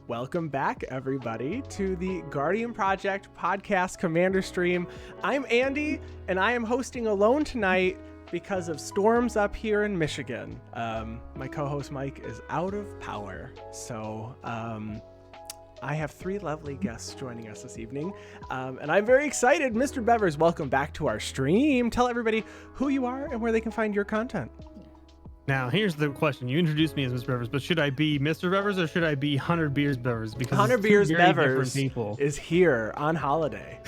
Welcome back, everybody, to the Guardian Project podcast Commander stream. I'm Andy, and I am hosting alone tonight because of storms up here in Michigan. My co-host Mike is out of power, so I have three lovely guests joining us this evening, and I'm very excited. Mr. Bevers, welcome back to our stream. Tell everybody who you are and where they can find your content. Now, here's the question. You introduced me as Mr. Bevers, but should I be Mr. Bevers or should I be 100 Beers Bevers? Because 100 Beers Bevers people. is here on holiday.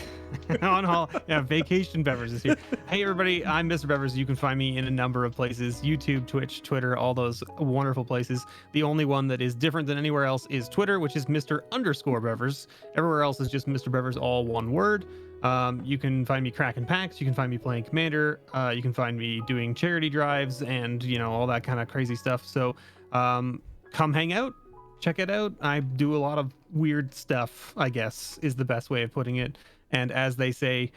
Vacation Bevers is here. Hey, everybody, I'm Mr. Bevers. You can find me in a number of places: YouTube, Twitch, Twitter, all those wonderful places. The only one that is different than anywhere else is Twitter, which is Mr._Bevers. Everywhere else is just Mr. Bevers, all one word. You can find me cracking packs. You can find me playing Commander. You can find me doing charity drives and, all that kind of crazy stuff. So come hang out. Check it out. I do a lot of weird stuff, I guess, is the best way of putting it. And as they say,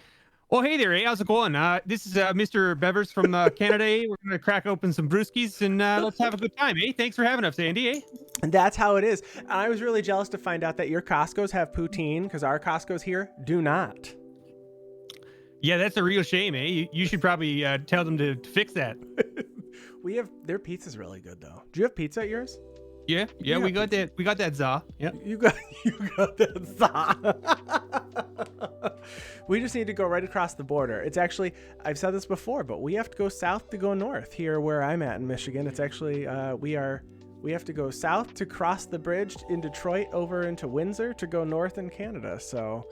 oh, hey there, how's it going? This is Mr. Bevers from Canada. We're going to crack open some brewskis and let's have a good time, eh? Thanks for having us, Andy, And that's how it is. I was really jealous to find out that your Costco's have poutine because our Costco's here do not. Yeah, that's a real shame, eh? You should probably tell them to fix that. Their pizza's really good though. Do you have pizza at yours? Yeah, we got that. We got that za. Yeah, you got that za. We just need to go right across the border. It's actually, I've said this before, but we have to go south to go north here where I'm at in Michigan. It's actually we have to go south to cross the bridge in Detroit over into Windsor to go north in Canada. So.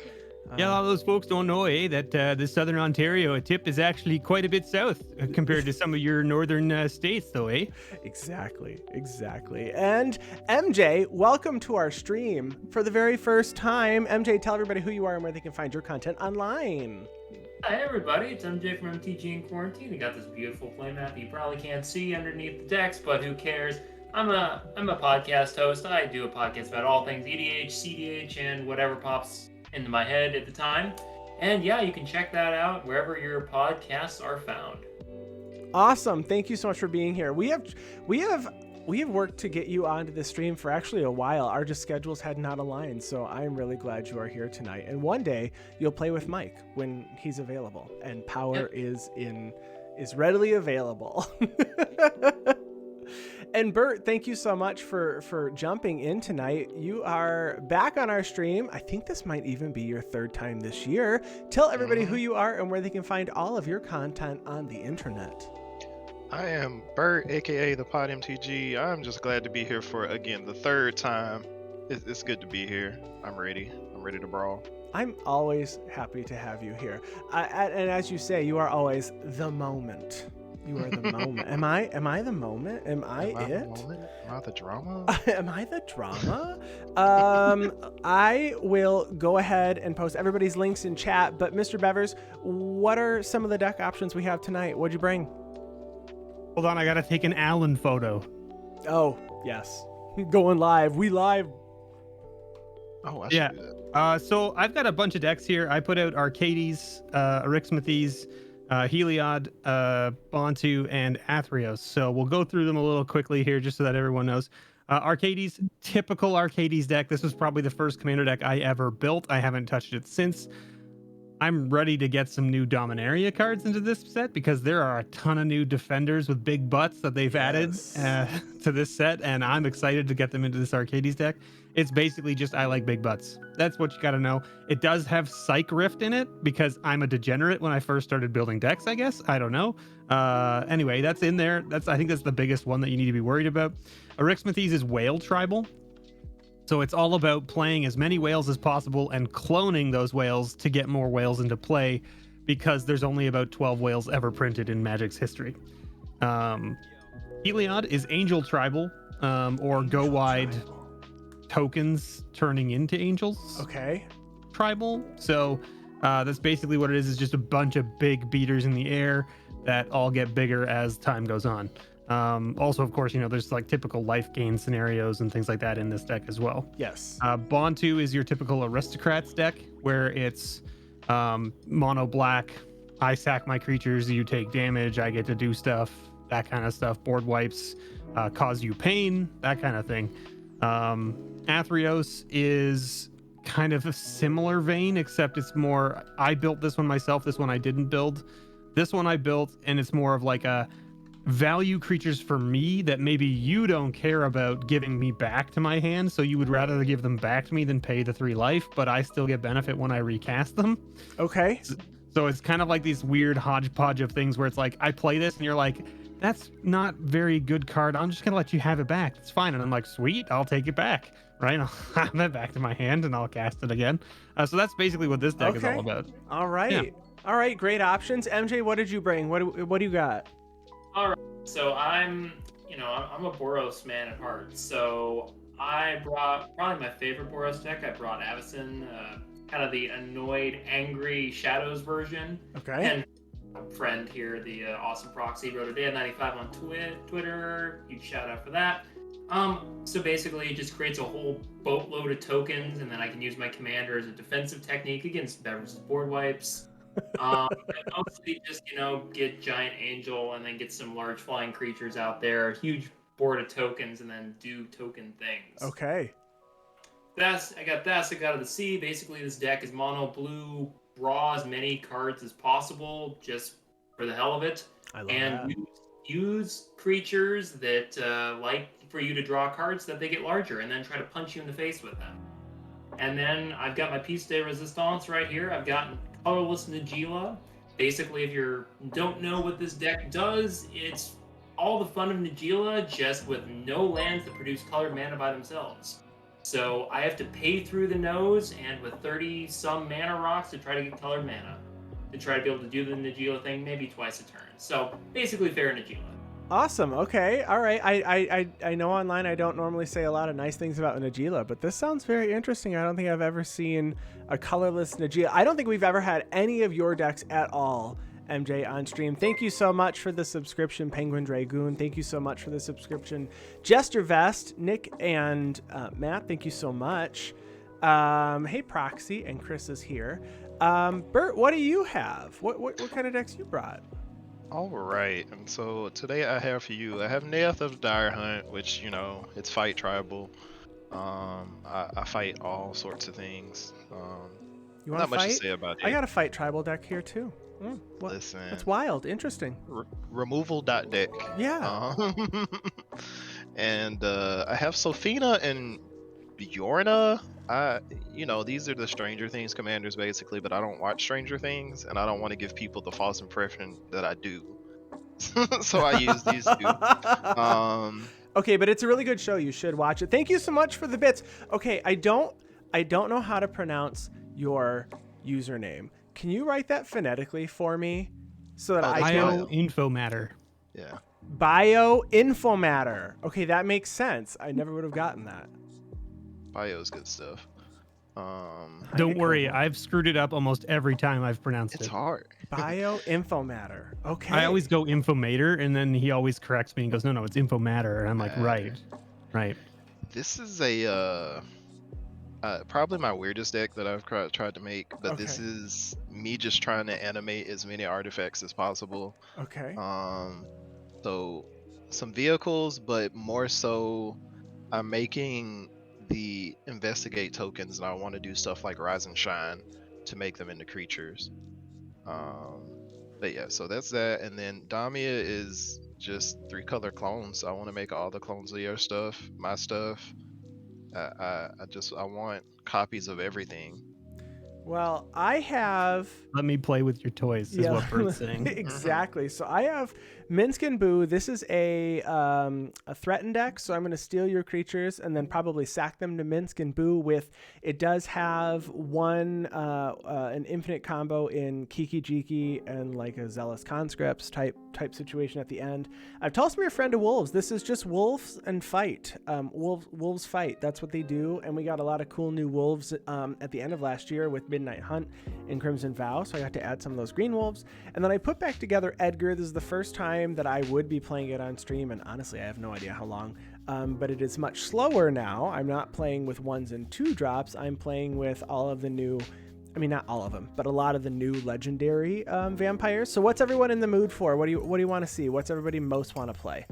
Yeah, a lot of those folks don't know, that the Southern Ontario tip is actually quite a bit south compared to some of your northern states, though, eh? Exactly. And MJ, welcome to our stream for the very first time. MJ, tell everybody who you are and where they can find your content online. Hi, everybody. It's MJ from MTG in Quarantine. I got this beautiful playmat that you probably can't see underneath the decks, but who cares? I'm a podcast host. I do a podcast about all things EDH, CDH, and whatever pops into my head at the time. And yeah, you can check that out wherever your podcasts are found. Awesome. Thank you so much for being here. We have worked to get you onto the stream for actually a while. Our just schedules had not aligned, so I'm really glad you are here tonight. And one day you'll play with Mike when he's available and power is readily available. And Bert, thank you so much for jumping in tonight. You are back on our stream. I think this might even be your third time this year. Tell everybody who you are and where they can find all of your content on the internet. I am Bert, aka the Pod MTG. I'm just glad to be here for, again, the third time. It's good to be here. I'm ready to brawl. I'm always happy to have you here. And as you say, you are always the moment. You are the moment. Am I the moment? Am I it? Am I the drama? Am I the drama? I will go ahead and post everybody's links in chat. But Mr. Bevers, what are some of the deck options we have tonight? What'd you bring? Hold on, I gotta take an Allen photo. Oh, yes. Going live. We live. Oh, I should do that. So I've got a bunch of decks here. I put out Arcades, Arachnogenesis, Heliod, Bontu, and Athreos. So we'll go through them a little quickly here just so that everyone knows. Arcades, typical Arcades deck. This was probably the first Commander deck I ever built. I haven't touched it since. I'm ready to get some new Dominaria cards into this set because there are a ton of new defenders with big butts that they've added to this set, and I'm excited to get them into this Arcades deck. It's basically just I like big butts. That's what you got to know. It does have Psych Rift in it because I'm a degenerate when I first started building decks, I guess. I don't know. Anyway, that's in there. I think that's the biggest one that you need to be worried about. Arachnogenesis is Whale Tribal. So it's all about playing as many whales as possible and cloning those whales to get more whales into play because there's only about 12 whales ever printed in Magic's history. Heliod is Angel Tribal, or Go Wide tokens turning into angels. Okay. Tribal. So that's basically what it is just a bunch of big beaters in the air that all get bigger as time goes on. Also, of course, there's like typical life gain scenarios and things like that in this deck as well. Yes. Bontu is your typical aristocrats deck where it's mono black. I sack my creatures, you take damage, I get to do stuff, that kind of stuff. Board wipes cause you pain, that kind of thing. Athreos is kind of a similar vein, except it's more, I built this one myself. This one I didn't build. This one I built, and it's more of like a value creatures for me that maybe you don't care about giving me back to my hand, so you would rather give them back to me than pay the 3 life, but I still get benefit when I recast them. Okay. So it's kind of like these weird hodgepodge of things where it's like, I play this and you're like, that's not very good card. I'm just going to let you have it back. It's fine. And I'm like, sweet, I'll take it back. Right? I'll have it back to my hand and I'll cast it again. So that's basically what this deck is all about. All right. Yeah. All right. Great options. MJ, what did you bring? What do you got? All right. So I'm a Boros man at heart. So I brought probably my favorite Boros deck. I brought Avacyn, kind of the annoyed, angry Shadows version. Okay. And a friend here, the awesome proxy, wrote a day at 95 on Twitter. Huge shout out for that. So basically it just creates a whole boatload of tokens, and then I can use my commander as a defensive technique against Bever's board wipes. And mostly just, get Giant Angel and then get some large flying creatures out there, huge board of tokens, and then do token things. Okay. I got Thassac out of the sea. Basically this deck is mono blue, draw as many cards as possible just for the hell of it. I love and that. use creatures that like for you to draw cards that they get larger, and then try to punch you in the face with them. And then I've got my Piece de Resistance right here. I've got colorless Najeela. Basically, if you don't know what this deck does, it's all the fun of Najeela, just with no lands that produce colored mana by themselves. So I have to pay through the nose, and with 30-some mana rocks to try to get colored mana. To try to be able to do the Najeela thing maybe twice a turn. So basically fair Najeela. Awesome. Okay. All right. I know online I don't normally say a lot of nice things about Najeela, but this sounds very interesting. I don't think I've ever seen a colorless Najeela. I don't think we've ever had any of your decks at all, MJ, on stream. Thank you so much for the subscription, Penguin Dragoon. Thank you so much for the subscription, Jester Vest, Nick, and Matt. Thank you so much. Hey, Proxy, and Chris is here. Bert, what do you have? What kind of decks you brought? All right, and so today I have for you, I have Neath of Dire Hunt, which, it's fight tribal. I fight all sorts of things. You want to not much fight? to say about it. I got a fight tribal deck here too. Listen. That's wild. Interesting. Removal.deck. Yeah. And I have Sophina and Bjorna. These are the Stranger Things commanders basically, but I don't watch Stranger Things, and I don't want to give people the false impression that I do. So I use these two. Okay, but it's a really good show. You should watch it. Thank you so much for the bits. Okay, I don't know how to pronounce your username. Can you write that phonetically for me so that I can? Bioinfomatter. Yeah. Bioinfomatter. Okay, that makes sense. I never would have gotten that. Bio's good stuff. Don't worry, I've screwed it up almost every time I've pronounced it. It's hard. Bioinfomatter. Okay. I always go Infomator, and then he always corrects me and goes, no, it's Infomatter. And I'm like, right. This is a probably my weirdest deck that I've tried to make, but this is me just trying to animate as many artifacts as possible. Okay. So some vehicles, but more so I'm making the investigate tokens, and I want to do stuff like Rise and Shine to make them into creatures. But yeah, so that's that. And then Damia is just 3-color clones. I want to make all the clones of your stuff, my stuff. I want copies of everything. Well, I have. Let me play with your toys, is what Bert's saying. Exactly. So I have Minsc and Boo. This is a threatened deck, so I'm going to steal your creatures and then probably sack them to Minsc and Boo. It does have an infinite combo in Kiki Jiki and like a Zealous Conscripts type situation at the end. I've tossed me a friend of wolves. This is just wolves and fight. Wolves fight. That's what they do. And we got a lot of cool new wolves at the end of last year with Midnight Hunt and Crimson Vow, so I got to add some of those green wolves. And then I put back together Edgar. This is the first time that I would be playing it on stream, and honestly I have no idea how long, but it is much slower now. I'm not playing with 1s and 2 drops. I'm playing with all of the new, not all of them, but a lot of the new legendary vampires. So what's everyone in the mood for? What do you want to see? What's everybody most want to play?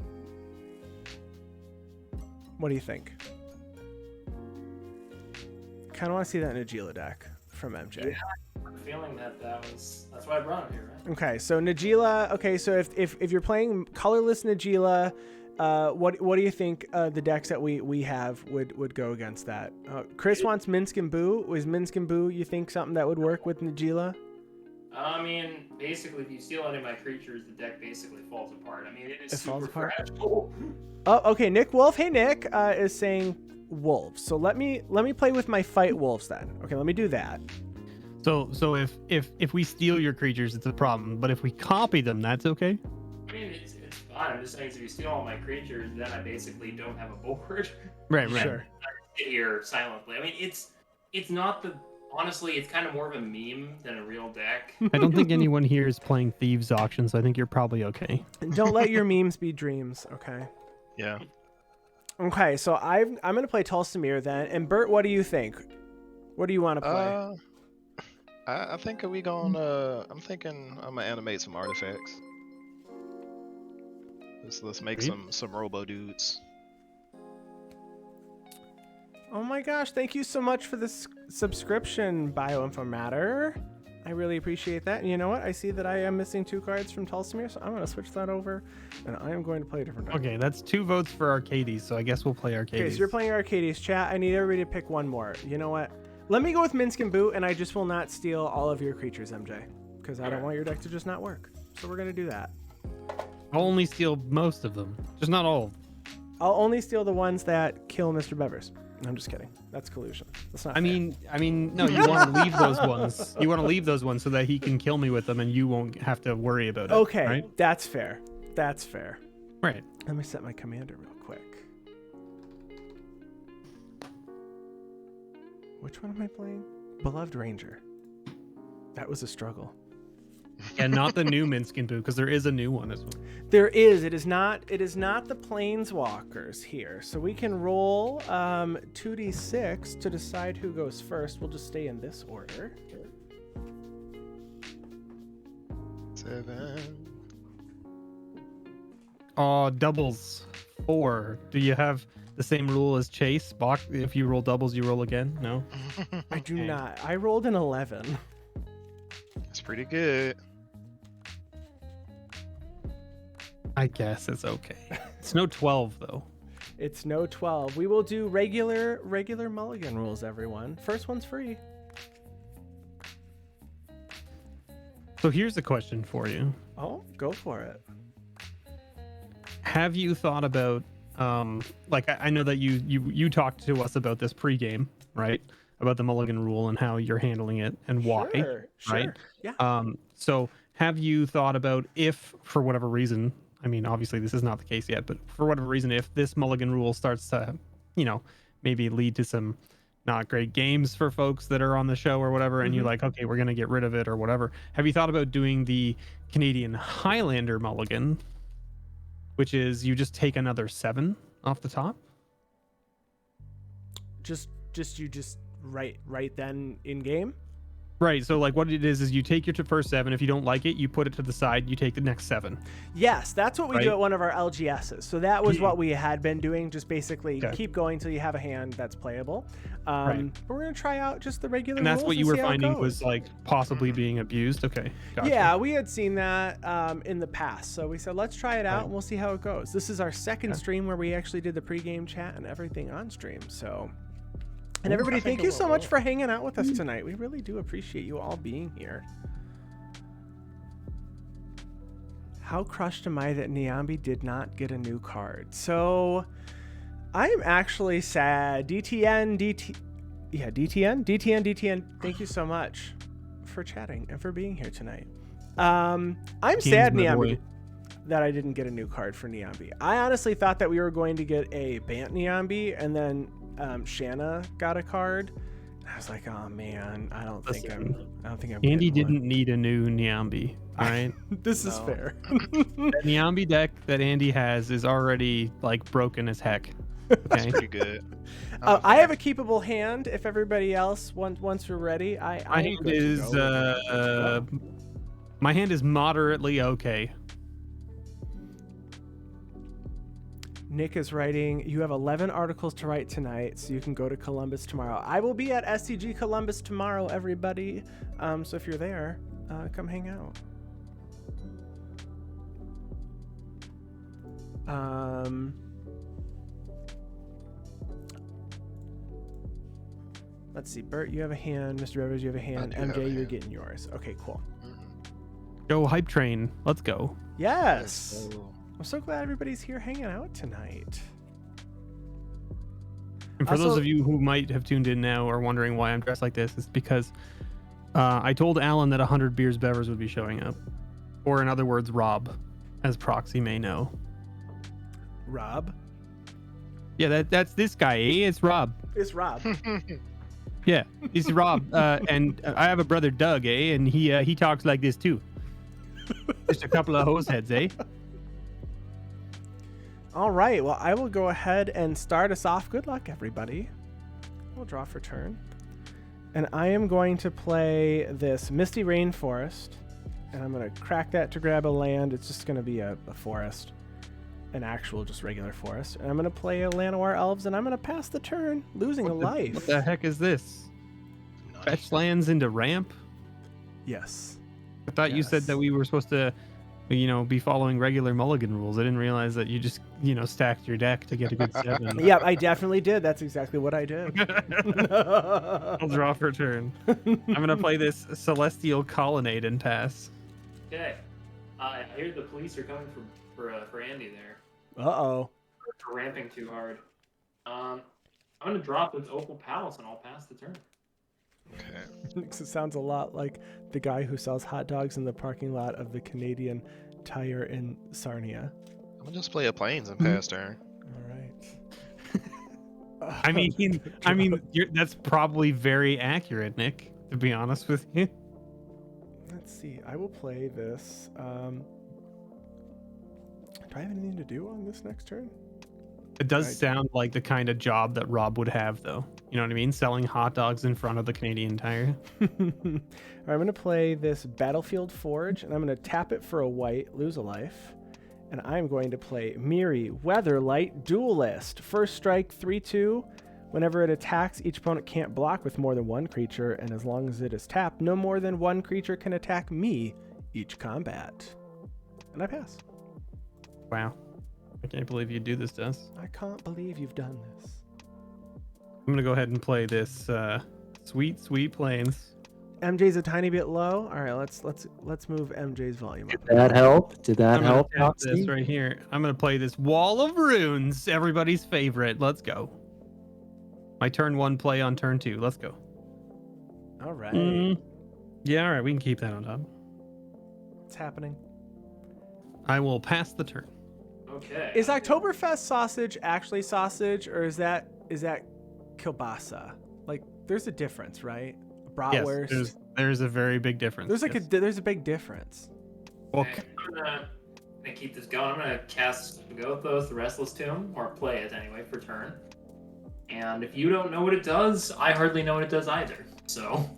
What do you think? kind of want to see that Najeela deck from MJ. Yeah, I'm feeling that's why I brought it here, right? Okay, so Najeela. Okay, so if you're playing colorless Najeela, what do you think the decks that we have would go against that? Chris wants Minsc and Boo. Was Minsc and Boo, you think, something that would work with Najeela? I mean, basically, if you steal any of my creatures, the deck basically falls apart. I mean, it is Falls super apart? fragile. Oh, okay. Nick Wolf. Hey, Nick is saying wolves. So let me play with my fight wolves then. Okay, let me do that. So if we steal your creatures, it's a problem. But if we copy them, that's okay. I mean, it's fine. I'm just saying, if you steal all my creatures, then I basically don't have a board. Right. Sure. I sit here silently. I mean, it's not the. Honestly, it's kind of more of a meme than a real deck. I don't think anyone here is playing Thieves Auction, so I think you're probably okay. And don't let your memes be dreams. Okay. Yeah. Okay. So I'm gonna play Tulsamir then. And Bert, what do you think? What do you want to play? I think we gonna. I'm thinking I'm gonna animate some artifacts. Let's make some robo dudes. Oh my gosh, thank you so much for this subscription, Bioinformatter. I really appreciate that. And you know what? I see that I am missing 2 cards from Tulsamir, so I'm going to switch that over, and I am going to play a different deck. Okay, that's 2 votes for Arcades, so I guess we'll play Arcades. Okay, so you're playing Arcades. Chat, I need everybody to pick one more. You know what? Let me go with Minsc and Boo, and I just will not steal all of your creatures, MJ, because I don't want your deck to just not work. So we're going to do that. I'll only steal most of them, just not all. I'll only steal the ones that kill Mr. Bevers. I'm just kidding. That's collusion. That's not I fair. mean, no, you want to leave those ones. You want to leave those ones so that he can kill me with them and you won't have to worry about it. Okay, right? that's fair. That's fair. Right. Let me set my commander real quick. Which one am I playing? Beloved Ranger. That was a struggle. And not the new Minsc and Boo, because there is a new one as well. There is. It is not the Planeswalkers here. So we can roll 2d6 to decide who goes first. We'll just stay in this order. 7. Oh, doubles. 4. Do you have the same rule as Chase? If you roll doubles, you roll again? No? I do Okay. not. I rolled an 11. That's pretty good. I guess it's okay. It's no 12, though. It's no 12. We will do regular Mulligan rules, everyone. First one's free. So here's a question for you. Oh, go for it. Have you thought about, I know that you talked to us about this pregame, right? About the Mulligan rule and how you're handling it and why, Sure. right? Yeah. So have you thought about if, for whatever reason, I mean, obviously this is not the case yet, but for whatever reason, if this Mulligan rule starts to, maybe lead to some not great games for folks that are on the show or whatever, and you're like, okay, we're going to get rid of it or whatever. Have you thought about doing the Canadian Highlander Mulligan, which is you just take another 7 off the top? Just right then in game. Right. So like what it is you take your first 7. If you don't like it, you put it to the side. You take the next 7. Yes, that's what we do at one of our LGSs. So that was what we had been doing. Just basically keep going till you have a hand that's playable. But we're gonna try out just the regular. And that's rules what you and were see how it finding goes. was like possibly being abused. Okay. Gotcha. Yeah, we had seen that in the past. So we said, let's try it out and we'll see how it goes. This is our second stream where we actually did the pregame chat and everything on stream. So. And everybody, thank you so much for hanging out with us tonight. We really do appreciate you all being here. How crushed am I that Niambi did not get a new card? So, I am actually sad. DTN. Thank you so much for chatting and for being here tonight. I'm sad, Niambi, that I didn't get a new card for Niambi. I honestly thought that we were going to get a Bant Niambi, and then Shanna got a card. I was like, oh man, I don't think I'm Andy didn't need a new Niambi. All right. This is fair. The Niambi deck that Andy has is already like broken as heck. That's Okay. pretty good. I have a keepable hand. If everybody else once we're ready, My hand is moderately okay. Nick is writing, you have 11 articles to write tonight, so you can go to Columbus tomorrow. I will be at SCG Columbus tomorrow, everybody. So if you're there, come hang out. Let's see. Bert, you have a hand. Mr. Rivers, you have a hand. MJ, you're getting yours. Okay, cool. Go hype train. Let's go. Yes. I'm so glad everybody's here hanging out tonight. And for those of you who might have tuned in now or wondering why I'm dressed like this, it's because I told Alan that 100 Beers Bevers would be showing up. Or in other words, Rob, as Proxy may know. Rob? Yeah, that's this guy, eh? It's Rob. It's Rob. Yeah, it's Rob. And I have a brother, Doug, eh? And he talks like this too. Just a couple of hose heads, eh? All right, well, I will go ahead and start us off. Good luck, everybody. We'll draw for turn. And I am going to play this Misty Rainforest. And I'm going to crack that to grab a land. It's just going to be a forest. An actual, just regular forest. And I'm going to play a Llanowar Elves, and I'm going to pass the turn, losing a life. What the heck is this? Nice. Fetch lands into ramp? Yes. I thought you said that we were supposed to, be following regular Mulligan rules. I didn't realize that you just, stacked your deck to get a good 7. Yeah, I definitely did. That's exactly what I did. I'll draw for turn. I'm going to play this Celestial Colonnade and pass. Okay. I hear the police are coming for Andy there. Uh-oh. For ramping too hard. I'm going to drop this Opal Palace and I'll pass the turn. Okay. It sounds a lot like the guy who sells hot dogs in the parking lot of the Canadian Tire in Sarnia. I'm gonna just play a planes and pass turn. All right. I mean, that's probably very accurate, Nick, to be honest with you. Let's see. I will play this. Do I have anything to do on this next turn? It does sound like the kind of job that Rob would have, though. You know what I mean? Selling hot dogs in front of the Canadian Tire. All right, I'm going to play this Battlefield Forge, and I'm going to tap it for a white, lose a life. And I'm going to play Miri, Weatherlight, Duelist. First strike, 3/2. Whenever it attacks, each opponent can't block with more than one creature, and as long as it is tapped, no more than one creature can attack me each combat. And I pass. Wow. I can't believe you do this to us. I can't believe you've done this. I'm going to go ahead and play this Sweet Plains. MJ's a tiny bit low. All right, let's move MJ's volume up. Did that help? Did that I'm help? gonna tap this right here. I'm going to play this Wall of Runes, everybody's favorite. Let's go. My turn 1 play on turn 2. Let's go. All right. Yeah, all right. We can keep that on top. What's happening? I will pass the turn. Okay. Is Oktoberfest sausage actually sausage, or is that kielbasa? Like, there's a difference, right? Bratwurst. Yes, there's a very big difference. There's a big difference. Well, Okay, I'm gonna keep this going. I'm gonna cast Gothos, the Restless Tomb, or play it anyway for turn. And if you don't know what it does, I hardly know what it does either. So.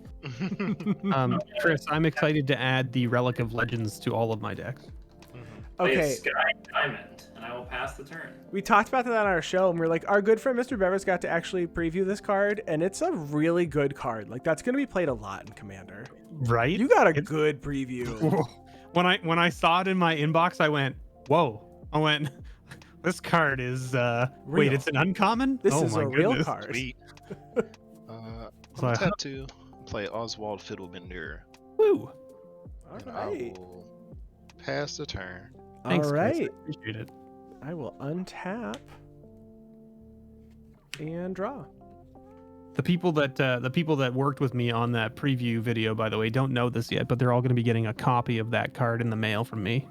Chris, I'm excited to add the Relic of Legends to all of my decks. Okay. Sky Diamond, and I will pass the turn. We talked about that on our show, and we're like, our good friend Mr. Bevers got to actually preview this card, and it's a really good card. Like, that's going to be played a lot in Commander. Right? You got a good preview. When I saw it in my inbox, I went, whoa. I went, this card is, wait, it's an uncommon? This oh is my a real goodness. card. Sweet. I'm tap to play Oswald Fiddlebender. Woo. All And I right. will pass the turn. Thanks, All Chris. I right. appreciate it. I will untap and draw. The people that worked with me on that preview video, by the way, don't know this yet, but they're all going to be getting a copy of that card in the mail from me.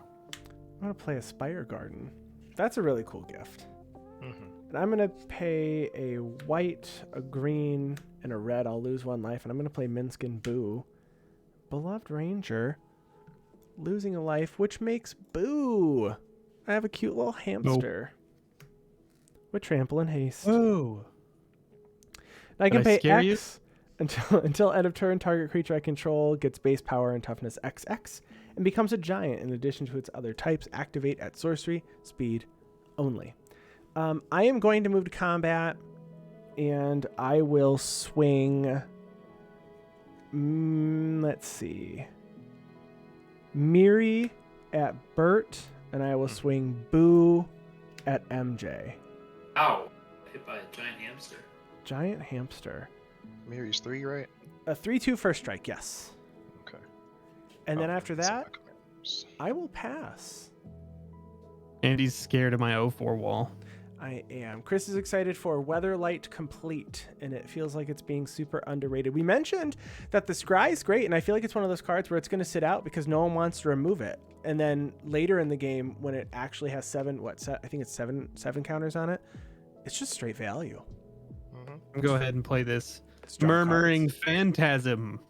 I'm going to play a Spire Garden. That's a really cool gift. Mm-hmm. And I'm going to pay a white, a green, and a red. I'll lose 1 life. And I'm going to play Minsc and Boo. Beloved Ranger. Losing a life, which makes Boo. I have a cute little hamster. With Trample and Haste. Oh. I can Did I pay scare X until end of turn. Target creature I control gets base power and toughness XX and becomes a giant in addition to its other types. Activate at sorcery speed only. I am going to move to combat, and I will swing. Let's see. Miri at Bert, and I will swing Boo at MJ. Ow. Hit by a giant hamster. Giant hamster. Mary's 3, right? A 3-2 first strike, yes. Okay. And then after that's that, my commanders. I will pass. Andy's scared of my 0-4 wall. I am. Chris is excited for Weatherlight Complete, and it feels like it's being super underrated. We mentioned that the Scry is great, and I feel like it's one of those cards where it's going to sit out because no one wants to remove it. And then later in the game, when it actually has I think it's seven counters on it, it's just straight value. Mm-hmm. Go ahead and play this Strong Murmuring cards. Phantasm.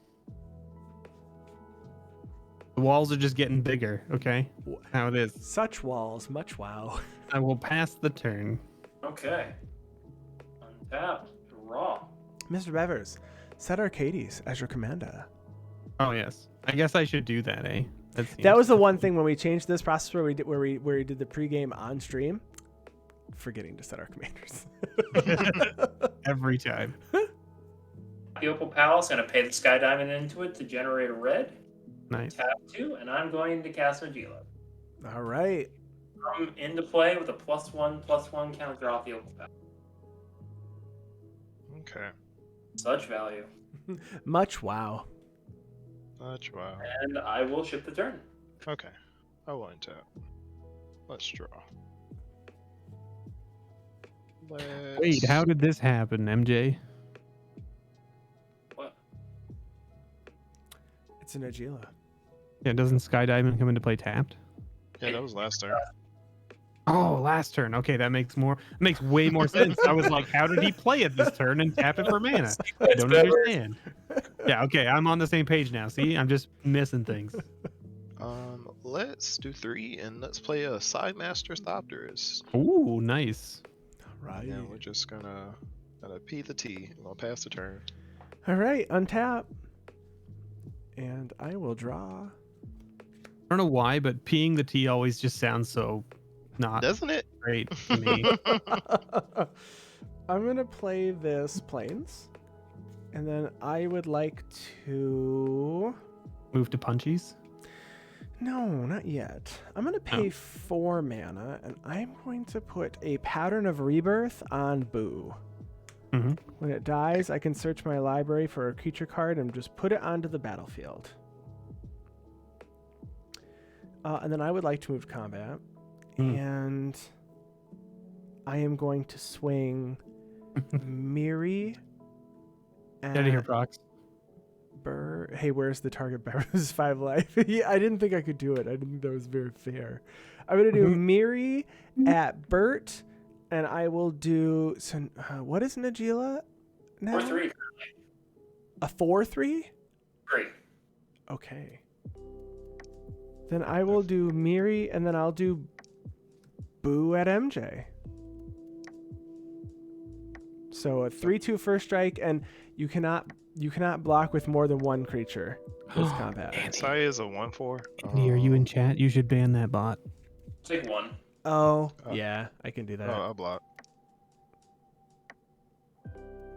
The walls are just getting bigger, okay? How it is. Such walls, much wow. I will pass the turn. Okay. Untap. Draw. Mr. Bevers, set Arcades as your commander. Oh yes. I guess I should do that, eh? That was the one thing when we changed this process where we did the pregame on stream, forgetting to set our commanders. every time. The Opal Palace, gonna pay the Sky Diamond into it to generate a red. Nice. Tap 2, and I'm going to cast Najeela. All right. I'm into play with a +1/+1 counter off the Opal Palace. Okay. Such value. Much wow. Much wow. And I will ship the turn. Okay. I will untap. Let's draw. Wait, how did this happen, MJ? What? It's a Najeela. Yeah, doesn't Sky Diamond come into play tapped? Yeah, that was last turn. Oh, last turn. Okay, that makes way more sense. I was like, how did he play it this turn and tap it for mana? I don't understand. Yeah, okay, I'm on the same page now. See, I'm just missing things. Let's do 3 and let's play a Side Master Thopterist. Ooh, nice. All right. Yeah, we're just gonna P the T. We'll pass the turn. All right, untap. And I will draw. I don't know why, but peeing the T always just sounds so not Doesn't it? great to me. I'm going to play this Plains. And then I would like to... Move to punchies. No, not yet. I'm going to pay 4 mana, and I'm going to put a Pattern of Rebirth on Boo. Mm-hmm. When it dies, I can search my library for a creature card and just put it onto the battlefield. And then I would like to move to combat. And I am going to swing Miri Get out of here, Prox. Bert. Hey, where's the target? Bever is 5 life. Yeah, I didn't think I could do it. I didn't think that was very fair. I'm going to do Miri at Bert, and I will do... So, what is Najeela now? 4/3. A 4/3? 3. Okay. Then I will do Miri, and then I'll do Boo at MJ. So a 3/2 first strike, and you cannot block with more than one creature this combat. Sai is a 1/4. Andy, are you in chat? You should ban that bot. Take 1. Oh, yeah, I can do that. Oh, I'll block.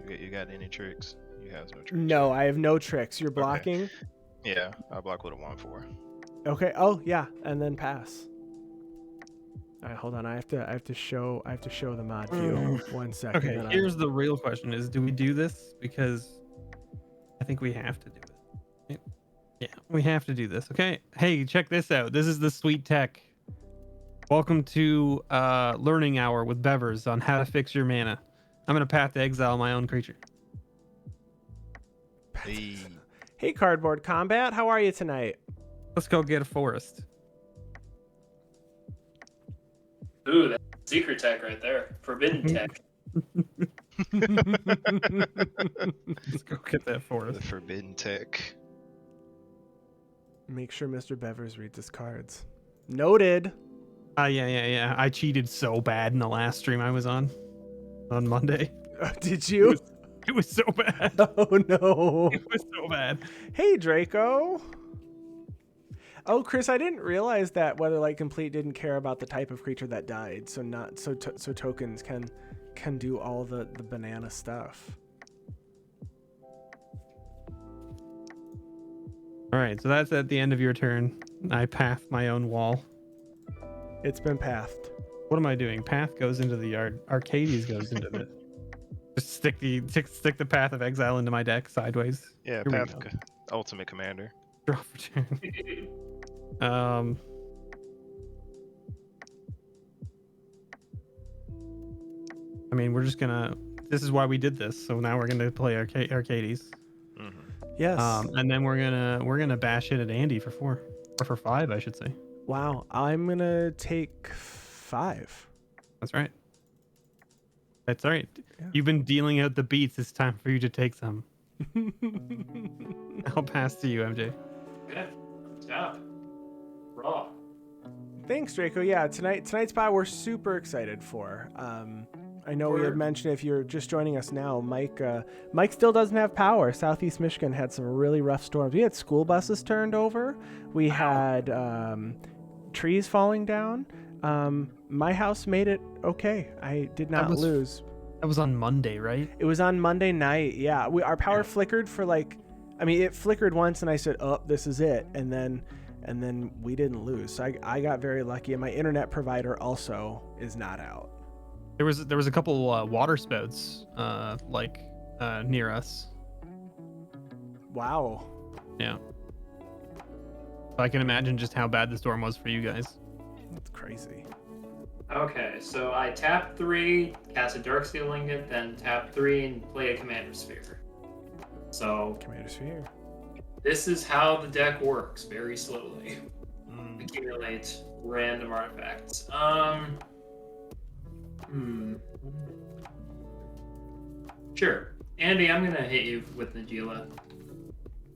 You got any tricks? You have no tricks. No, I have no tricks. You're blocking? Yeah, I'll block with a 1/4. Okay. Oh, yeah, and then pass. All right, hold on. I have to show the mod view. 1 second. Okay, then here's the real question: is do we do this? Because I think we have to do it. Yeah, we have to do this. Okay. Hey, check this out. This is the sweet tech. Welcome to Learning Hour with Bevers on how to fix your mana. I'm gonna path to exile my own creature. Hey. Hey, Cardboard Combat. How are you tonight? Let's go get a forest. Ooh, that's secret tech right there. Forbidden tech. Let's go get that The forest. forbidden tech. Make sure Mr. Bevers reads his cards. Noted. Yeah. I cheated so bad in the last stream I was on Monday. Did you? It was so bad. Oh no. It was so bad. Hey, Draco. Oh, Chris, I didn't realize that Weatherlight Complete didn't care about the type of creature that died. So so tokens can do all the banana stuff. All right, so that's at the end of your turn. I path my own wall. It's been pathed. What am I doing? Path goes into the yard. Arcades goes into the. Just stick the Path of Exile into my deck sideways. Yeah, Here we Path go. Ultimate Commander. Draw for turn. I mean, we're just gonna. This is why we did this. So now we're gonna play Arcades. Mm-hmm. Yes. And then we're gonna bash it at Andy for 4 or for 5, I should say. Wow. I'm gonna take 5. That's right. That's all right. Yeah. You've been dealing out the beats. It's time for you to take some. I'll pass to you, MJ. Good. Stop. Raw. Thanks, Draco. Yeah, tonight's spot we're super excited for. I know we had mentioned if you're just joining us now, Mike still doesn't have power. Southeast Michigan had some really rough storms. We had school buses turned over. We had trees falling down. My house made it okay. I did not lose. That was on Monday, right? It was on Monday night. Yeah, our power flickered for it flickered once, and I said, "Oh, this is it," and then we didn't lose. So I got very lucky, and my internet provider also is not out. There was a couple water spouts near us. Wow. Yeah. I can imagine just how bad the storm was for you guys. That's crazy. Okay, so I tap 3, cast a Darksteel Ingot, then tap 3 and play a Commander Sphere. So Commander Sphere. this is how the deck works, very slowly. Accumulate random artifacts. Sure. Andy, I'm gonna hit you with Najeela.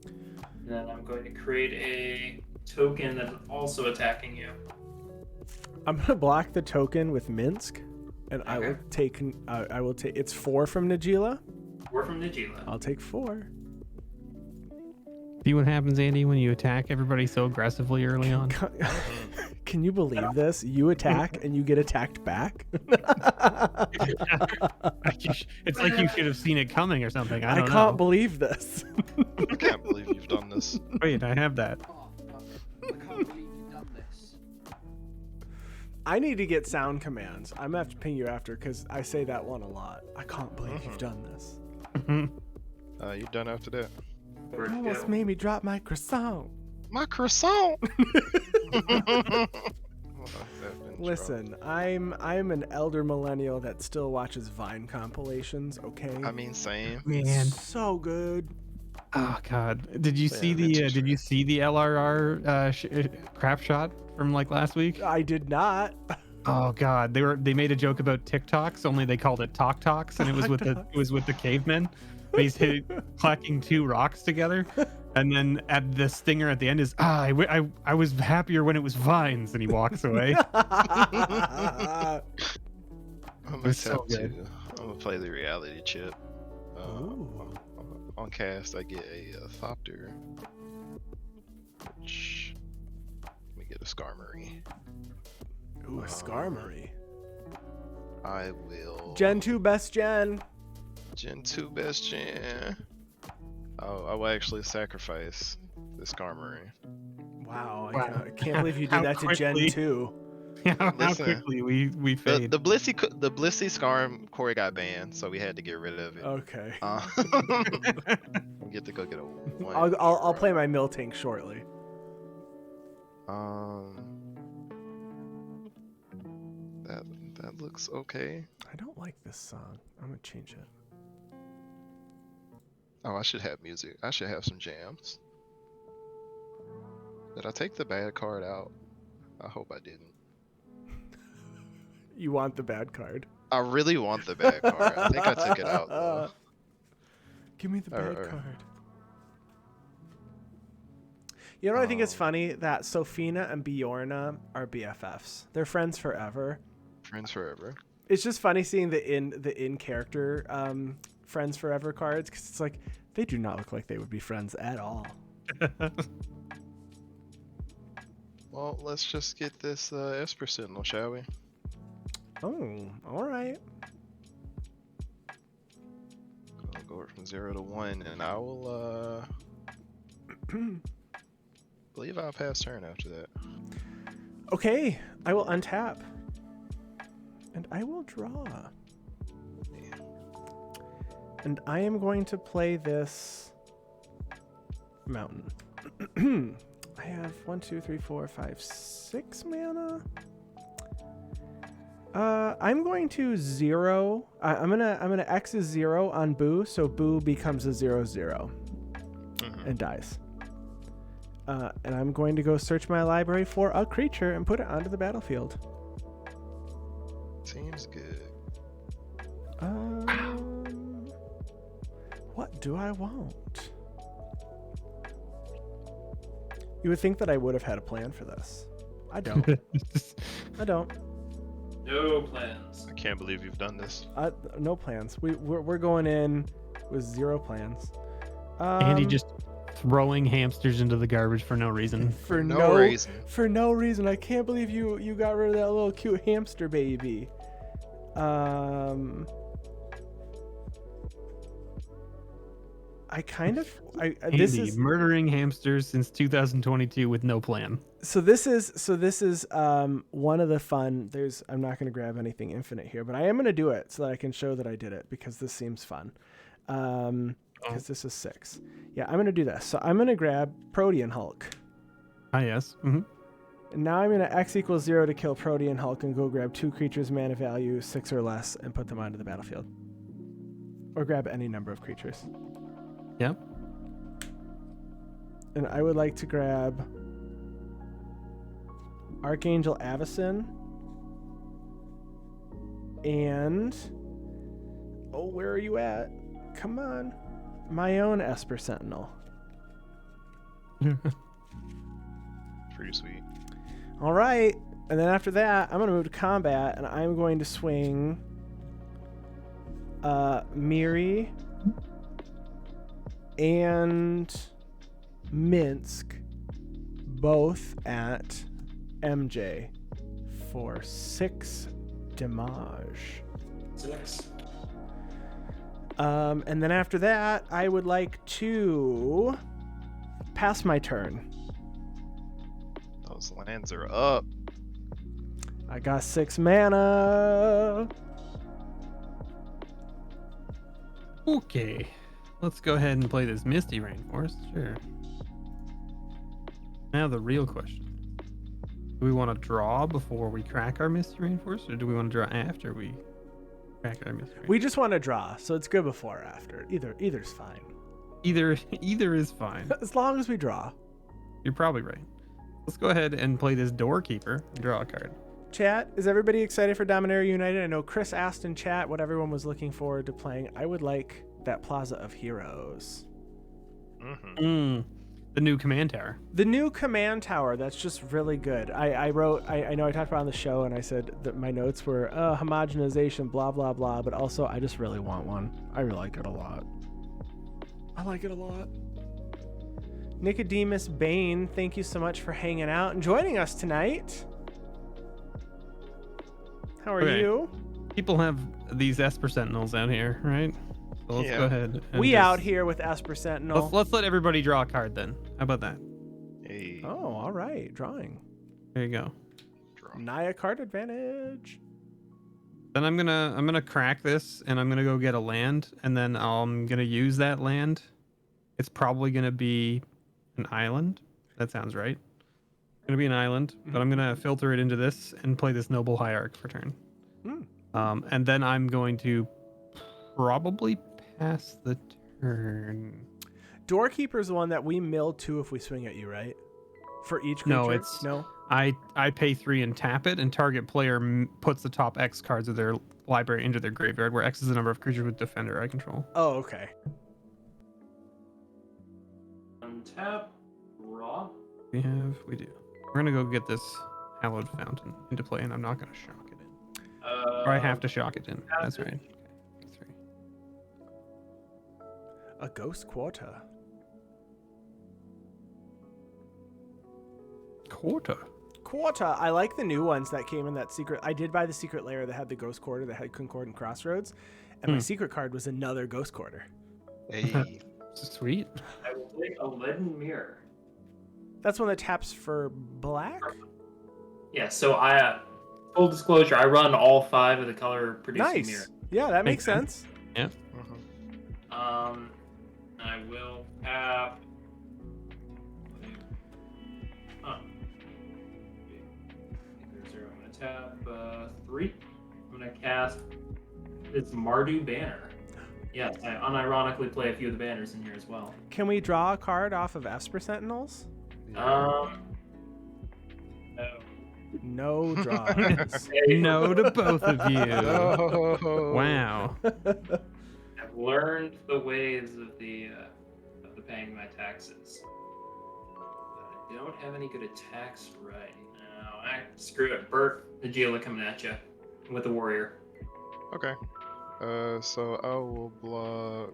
And then I'm going to create a token that's also attacking you. I'm gonna block the token with Minsc, and Okay. I will take. It's 4 from Najeela. 4 from Najeela. I'll take 4. See what happens, Andy, when you attack everybody so aggressively early on? Can you believe this? You attack and you get attacked back. It's like you should have seen it coming or something. I I don't can't know. believe this. I can't believe you've done this. Wait, I have that. I can't believe you've done this. I need to get sound commands. I'm gonna have to ping you after because I say that one a lot. I can't believe you've done this. You done after that? Where'd You you almost go? made me drop my croissant. My croissant. Listen, I'm an elder millennial that still watches Vine compilations. Okay. I mean, same. Man. So good. Oh God. Did you Yeah, see vintage did you see the LRR crap shot from like last week? I did not. Oh God, they made a joke about TikToks, only they called it Talk Talks, and it was with the cavemen. He's clacking 2 rocks together, and then at the stinger at the end is I was happier when it was vines, and he walks away. I'm gonna was so tap good. 2. I'm gonna play the reality chip. Ooh. On cast, I get a Thopter, which let me get a Skarmory. Ooh, a Skarmory. I will. Gen 2 best gen. Gen 2 best gen. Oh, I will actually sacrifice the Skarmory. Wow, Wow. I can't believe you did How that to Gen quickly. 2. How Listen, quickly we fade. The Blissey Skarm Corey got banned, so we had to get rid of it. Okay. We get to go get a one. I'll play my Miltank shortly. That looks okay. I don't like this song. I'm gonna change it. Oh, I should have music. I should have some jams. Did I take the bad card out? I hope I didn't. You want the bad card? I really want the bad card. I think I took it out though. Give me the bad Alright. card. You know what I think is funny? That Sophina and Bjorna are BFFs. They're friends forever. Friends forever. It's just funny seeing the in character friends forever cards because it's like they do not look like they would be friends at all. Well, let's just get this Esper Sentinel, shall we? Oh, all right. I'll go from 0 to 1, and I will believe I'll pass turn after that. Okay, I will untap. And I will draw. And I am going to play this mountain. I have 1, 2, 3, 4, 5, 6 mana. I'm going to 0. I'm gonna X is 0 on Boo, so Boo becomes a 0/0 and dies. And I'm going to go search my library for a creature and put it onto the battlefield. Seems good. What do I want? You would think that I would have had a plan for this. I don't. I don't. No plans. I can't believe you've done this. No plans. We're going in with 0 plans. Andy just throwing hamsters into the garbage for no reason. For no reason. For no reason. I can't believe you got rid of that little cute hamster baby. Andy, this is murdering hamsters since 2022 with no plan. So this is one of the fun. I'm not going to grab anything infinite here, but I am going to do it so that I can show that I did it because this seems fun. Because this is 6. Yeah, I'm going to do this. So I'm going to grab Protean Hulk. Ah, yes. Mm-hmm. And now I'm going to X equals 0 to kill Protean Hulk and go grab 2 creatures mana value 6 or less and put them onto the battlefield. Or grab any number of creatures. Yeah. And I would like to grab Archangel Avacyn and where are you at? Come on. My own Esper Sentinel. Pretty sweet. All right. And then after that, I'm going to move to combat and I'm going to swing Miri and Minsc both at MJ for 6 damage. 6. And then after that, I would like to pass my turn. Those lands are up. I got 6 mana. Okay. Let's go ahead and play this Misty Rainforest. Sure. Now the real question. Do we want to draw before we crack our Misty Rainforest, or do we want to draw after we crack our Misty Rainforest? We just want to draw, so it's good before or after. Either's fine. Either is fine. As long as we draw. You're probably right. Let's go ahead and play this Doorkeeper and draw a card. Chat, is everybody excited for Dominaria United? I know Chris asked in chat what everyone was looking forward to playing. I would like that Plaza of Heroes. Mm-hmm. The new command tower. The new command tower, that's just really good. I know I talked about it on the show and I said that my notes were homogenization, blah, blah, blah, but also I just really want one. I really like it a lot. I like it a lot. Nicodemus Bain, thank you so much for hanging out and joining us tonight. How are you? People have these Esper Sentinels out here, right? So let's go ahead. And We out here with Esper Sentinel. Let's let everybody draw a card then. How about that? Hey. Oh, all right. Drawing. There you go. Draw. Naya card advantage. Then I'm gonna crack this and I'm gonna go get a land and then I'm gonna use that land. It's probably gonna be an island. That sounds right. It's gonna be an island, but I'm gonna filter it into this and play this Noble Hierarch for turn. And then I'm going to probably pass the turn. Doorkeeper's the one that we mill 2 if we swing at you, right? For each creature? No, it's no. I pay 3 and tap it, and target player puts the top X cards of their library into their graveyard, where X is the number of creatures with Defender I control. Oh, okay. Untap. Raw. We do. We're gonna go get this Hallowed Fountain into play, and I'm not gonna shock it in. Or I have to shock it in. That's right. Okay. 3. A ghost quarter. Quarter. quarter. I like the new ones that came in that secret. I did buy the secret layer that had the ghost quarter that had concordant crossroads, and my secret card was another ghost quarter. Hey. Sweet. I will take a leaden mirror. That's one that taps for black. Yeah, so I full disclosure, I run all 5 of the color producing Nice. mirror. Yeah, that makes Makes sense. Yeah. I will tap. I'm gonna tap 3. I'm gonna cast this Mardu banner. Yes, I unironically play a few of the banners in here as well. Can we draw a card off of Esper Sentinels? No. No draws. No to both of you. No. Wow. I've learned the ways of the paying my taxes. But I don't have any good attacks right now. Screw it, Bert, Najeela coming at you with the warrior. Okay. So I will block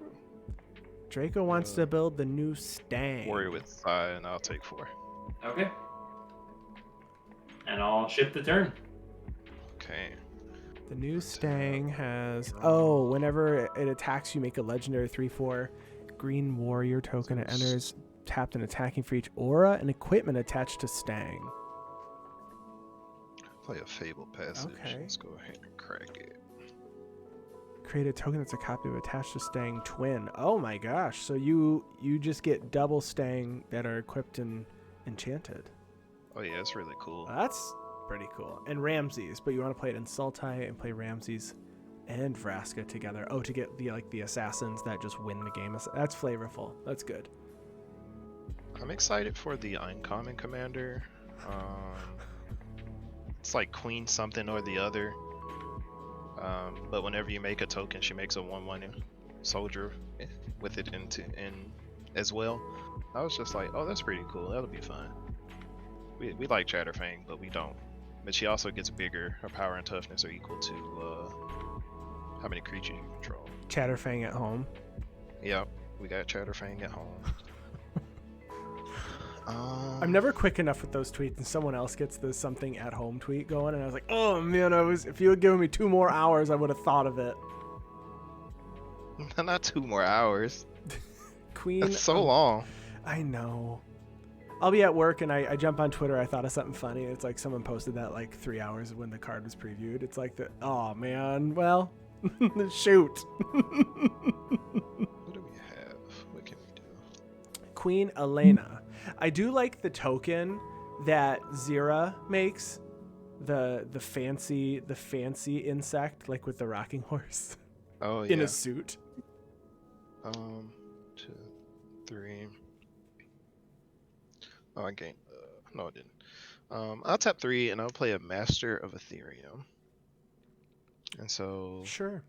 Draco wants to build the new Stang. warrior with Thigh, and I'll take 4. Okay. And I'll shift the turn. Okay. The new Stang has... Oh, whenever it attacks you, make a legendary 3/4 green warrior token. It enters tapped and attacking for each aura and equipment attached to Stang. Play a Fable passage. Okay. Let's go ahead and crack it. Create a token that's a copy of attached to Stang Twin. Oh my gosh. So you just get double Stang that are equipped and enchanted. Oh yeah, it's really cool. That's pretty cool. And Ramses, but you want to play it in Sultai and play Ramses and Vraska together. Oh, to get the assassins that just win the game. That's flavorful. That's good. I'm excited for the uncommon commander. It's like Queen something or the other. But whenever you make a token, she makes a 1/1 soldier with it in as well. I was just like, oh, that's pretty cool. That'll be fun. We like Chatterfang, but we don't. But she also gets bigger. Her power and toughness are equal to how many creatures you control. Chatterfang at home. Yep, we got Chatterfang at home. I'm never quick enough with those tweets, and someone else gets the something at home tweet going, and I was like, oh man, if you had given me 2 more hours, I would have thought of it. Not 2 more hours. Queen. That's so long. I know. I'll be at work and I jump on Twitter. I thought of something funny. It's like someone posted that like 3 hours when the card was previewed. It's like oh man, well, shoot. What do we have? What can we do? Queen Elena. I do like the token that Zira makes. The fancy insect, like with the rocking horse. Oh yeah. In a suit. 2, 3. Oh, I gained. No, I didn't. I'll tap 3 and I'll play a Master of Ethereum. And so Sure.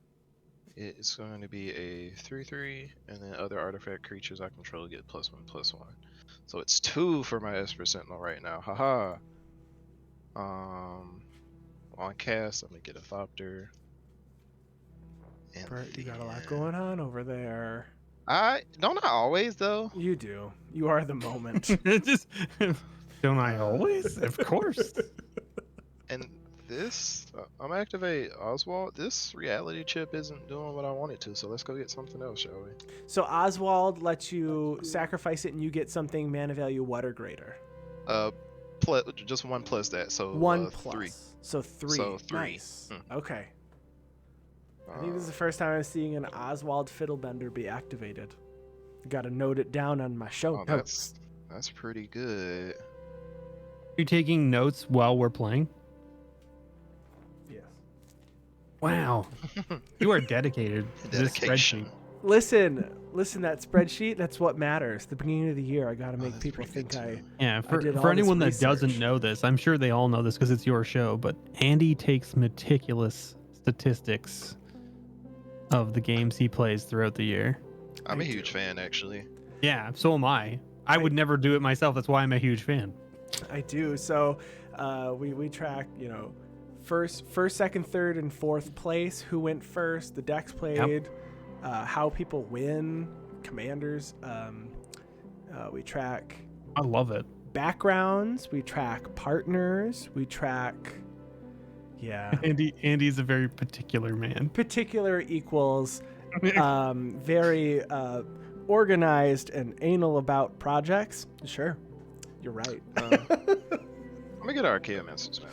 it's going to be a 3/3, and then other artifact creatures I control get +1/+1. So it's 2 for my Esper Sentinel right now. Haha. On cast, let me get a Thopter. And Bert, you got a lot going on over there. Don't I always though? You do. You are the moment. Just don't I always? Of course. And this, I'm gonna activate Oswald. This reality chip isn't doing what I want it to, so let's go get something else, shall we? So Oswald lets you sacrifice it, and you get something mana value what or greater. Just 1 plus that, so 1 plus. 3. So 3. So 3. Nice. Okay. I think this is the first time I'm seeing an Oswald Fiddlebender be activated. Got to note it down on my show notes. That's pretty good. Are you taking notes while we're playing? Yes. Wow. You are dedicated to this Dedication. spreadsheet. Listen, that spreadsheet, that's what matters. The beginning of the year, I got to make that's people pretty good think too. Yeah, did all for this anyone that doesn't research. know this, I'm sure they all know this because it's your show, but Andy takes meticulous statistics of the games he plays throughout the year. I'm a I huge do. fan, actually. Yeah, so am I. I would never do it myself. That's why I'm a huge fan. I do. So we track, first, second, third, and fourth place, who went first, the decks played, how people win, commanders. We track I love it. backgrounds, we track partners, we track, yeah. Andy's a very particular man. Particular equals very organized and anal about projects. Sure, you're right. Let me get Archaeomancer's man.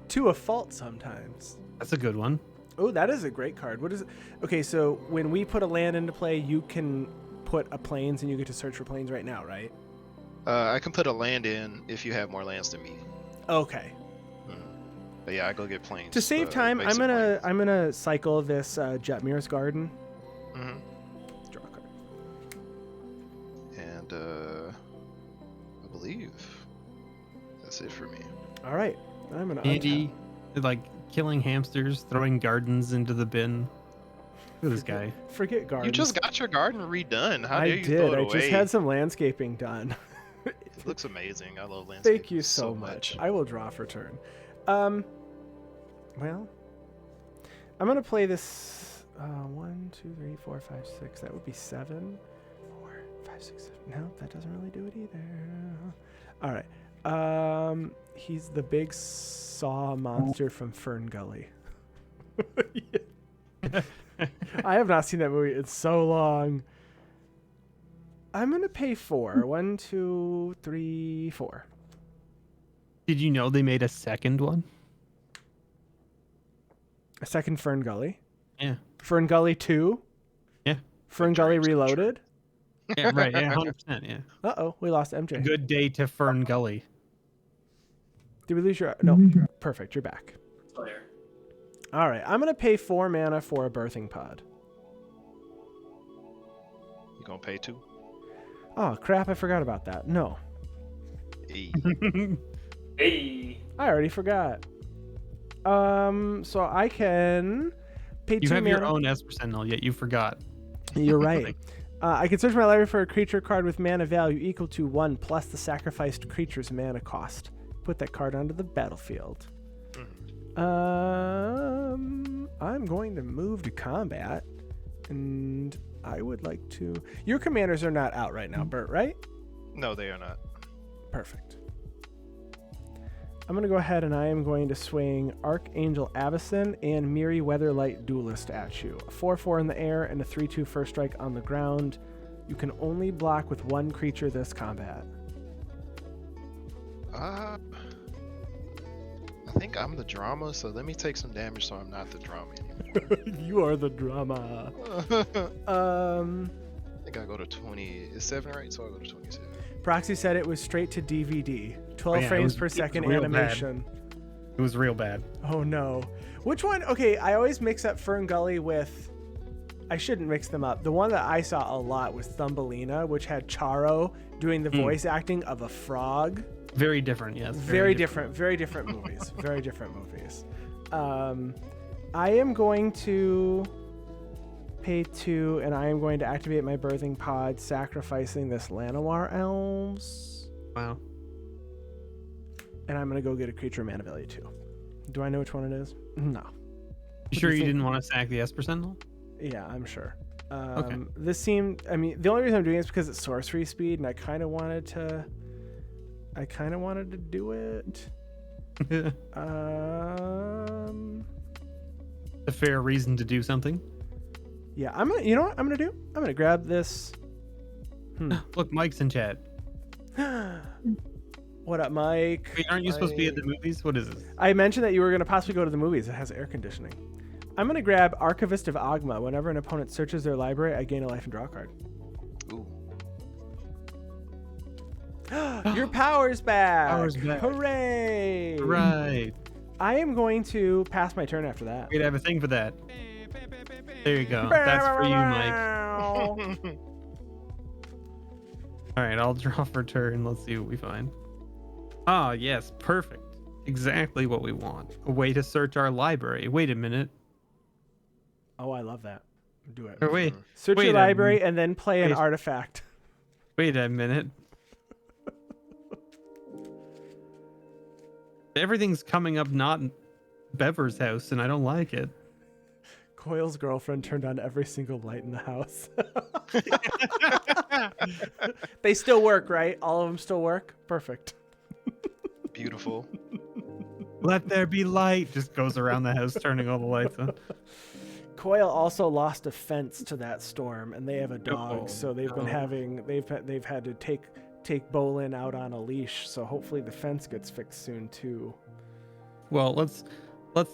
To a fault sometimes. That's a good one. Oh, that is a great card. What is it? Okay, so when we put a land into play, you can put a plains and you get to search for plains right now, right? I can put a land in if you have more lands than me. Okay. But yeah, I go get plains. To save time, I'm gonna cycle this Jetmir's Garden. Mm-hmm. Draw a card. And I believe that's it for me. All right, I'm gonna Andy, like killing hamsters, throwing gardens into the bin. Look at this guy. Forget gardens. You just got your garden redone. How dare I you did. throw it I away? just had some landscaping done. It looks amazing. I love landscaping. Thank you so much. I will draw for turn. Well, I'm gonna play this. 1, 2, 3, 4, 5, 6. That would be 7. 4, 5, 6, 7. No, that doesn't really do it either. All right. He's the big saw monster from Fern Gully. I have not seen that movie in so long. I'm gonna pay 4. 1, 2, 3, 4. Did you know they made a second one? A second Fern Gully. Yeah. Fern Gully 2. Yeah. Fern Gully Reloaded. Yeah, right. Yeah, 100%. Yeah. Uh-oh, we lost MJ. Good day to Fern Gully. Did we lose your... No. Perfect, you're back. There. All right, I'm going to pay 4 mana for a birthing pod. You gonna pay 2? Oh, crap, I forgot about that. No. Hey. Hey. I already forgot. So I can pay 2 You have mana. your own Esper Sentinel, yet you forgot. You're right. I can search my library for a creature card with mana value equal to 1 plus the sacrificed creature's mana cost. Put that card onto the battlefield. I'm going to move to combat, and I would like to... Your commanders are not out right now, Bert, right? No, they are not. Perfect. I'm going to go ahead and I am going to swing Archangel Avacyn and Miri Weatherlight Duelist at you. A 4/4 in the air and a 3/2 first strike on the ground. You can only block with 1 creature this combat. I think I'm the drama, so let me take some damage so I'm not the drama anymore. You are the drama. I think I go to 20. Is 7 right? So I go to 27. Proxy said it was straight to DVD. 12 Yeah, frames it per was second real animation. It was real bad. Oh no. Which one? Okay, I always mix up Fern Gully with... I shouldn't mix them up. The one that I saw a lot was Thumbelina, which had Charo doing the voice acting of a frog. Very different, yes. Very different movies. Very different movies. I am going to pay 2, and I am going to activate my birthing pod, sacrificing this Llanowar Elves. Wow. And I'm going to go get a creature mana value 2. Do I know which one it is? No. You sure do you you think? didn't want to sack the Esper Sentinel? Yeah, I'm sure. Okay. This seemed... I mean, the only reason I'm doing it is because it's sorcery speed, and I kind of wanted to do it. A fair reason to do something. Yeah, I'm gonna. You know what I'm gonna do? I'm gonna grab this. Look, Mike's in chat. What up, Mike? Wait, aren't you supposed to be at the movies? What is this? I mentioned that you were gonna possibly go to the movies. It has air conditioning. I'm gonna grab Archivist of Ogma. Whenever an opponent searches their library, I gain a life and draw a card. Ooh. Your power's back! Power's back. Hooray! Right. I am going to pass my turn after that. We'd have a thing for that. There you go. That's for you, Mike. All right, I'll draw for turn. Let's see what we find. Ah, yes, perfect. Exactly what we want. A way to search our library. Wait a minute. Oh, I love that. Do it. Or wait. Search wait your a library minute. and then play an Wait. artifact. Wait a minute. Everything's coming up not in Bever's house, and I don't like it. Coyle's girlfriend turned on every single light in the house. They still work, right? All of them still work? Perfect. Beautiful. Let there be light. Just goes around the house, turning all the lights on. Coyle also lost a fence to that storm, and they have a dog, Oh, so they've been having they've had to take Bolin out on a leash. So hopefully the fence gets fixed soon too. Well, let's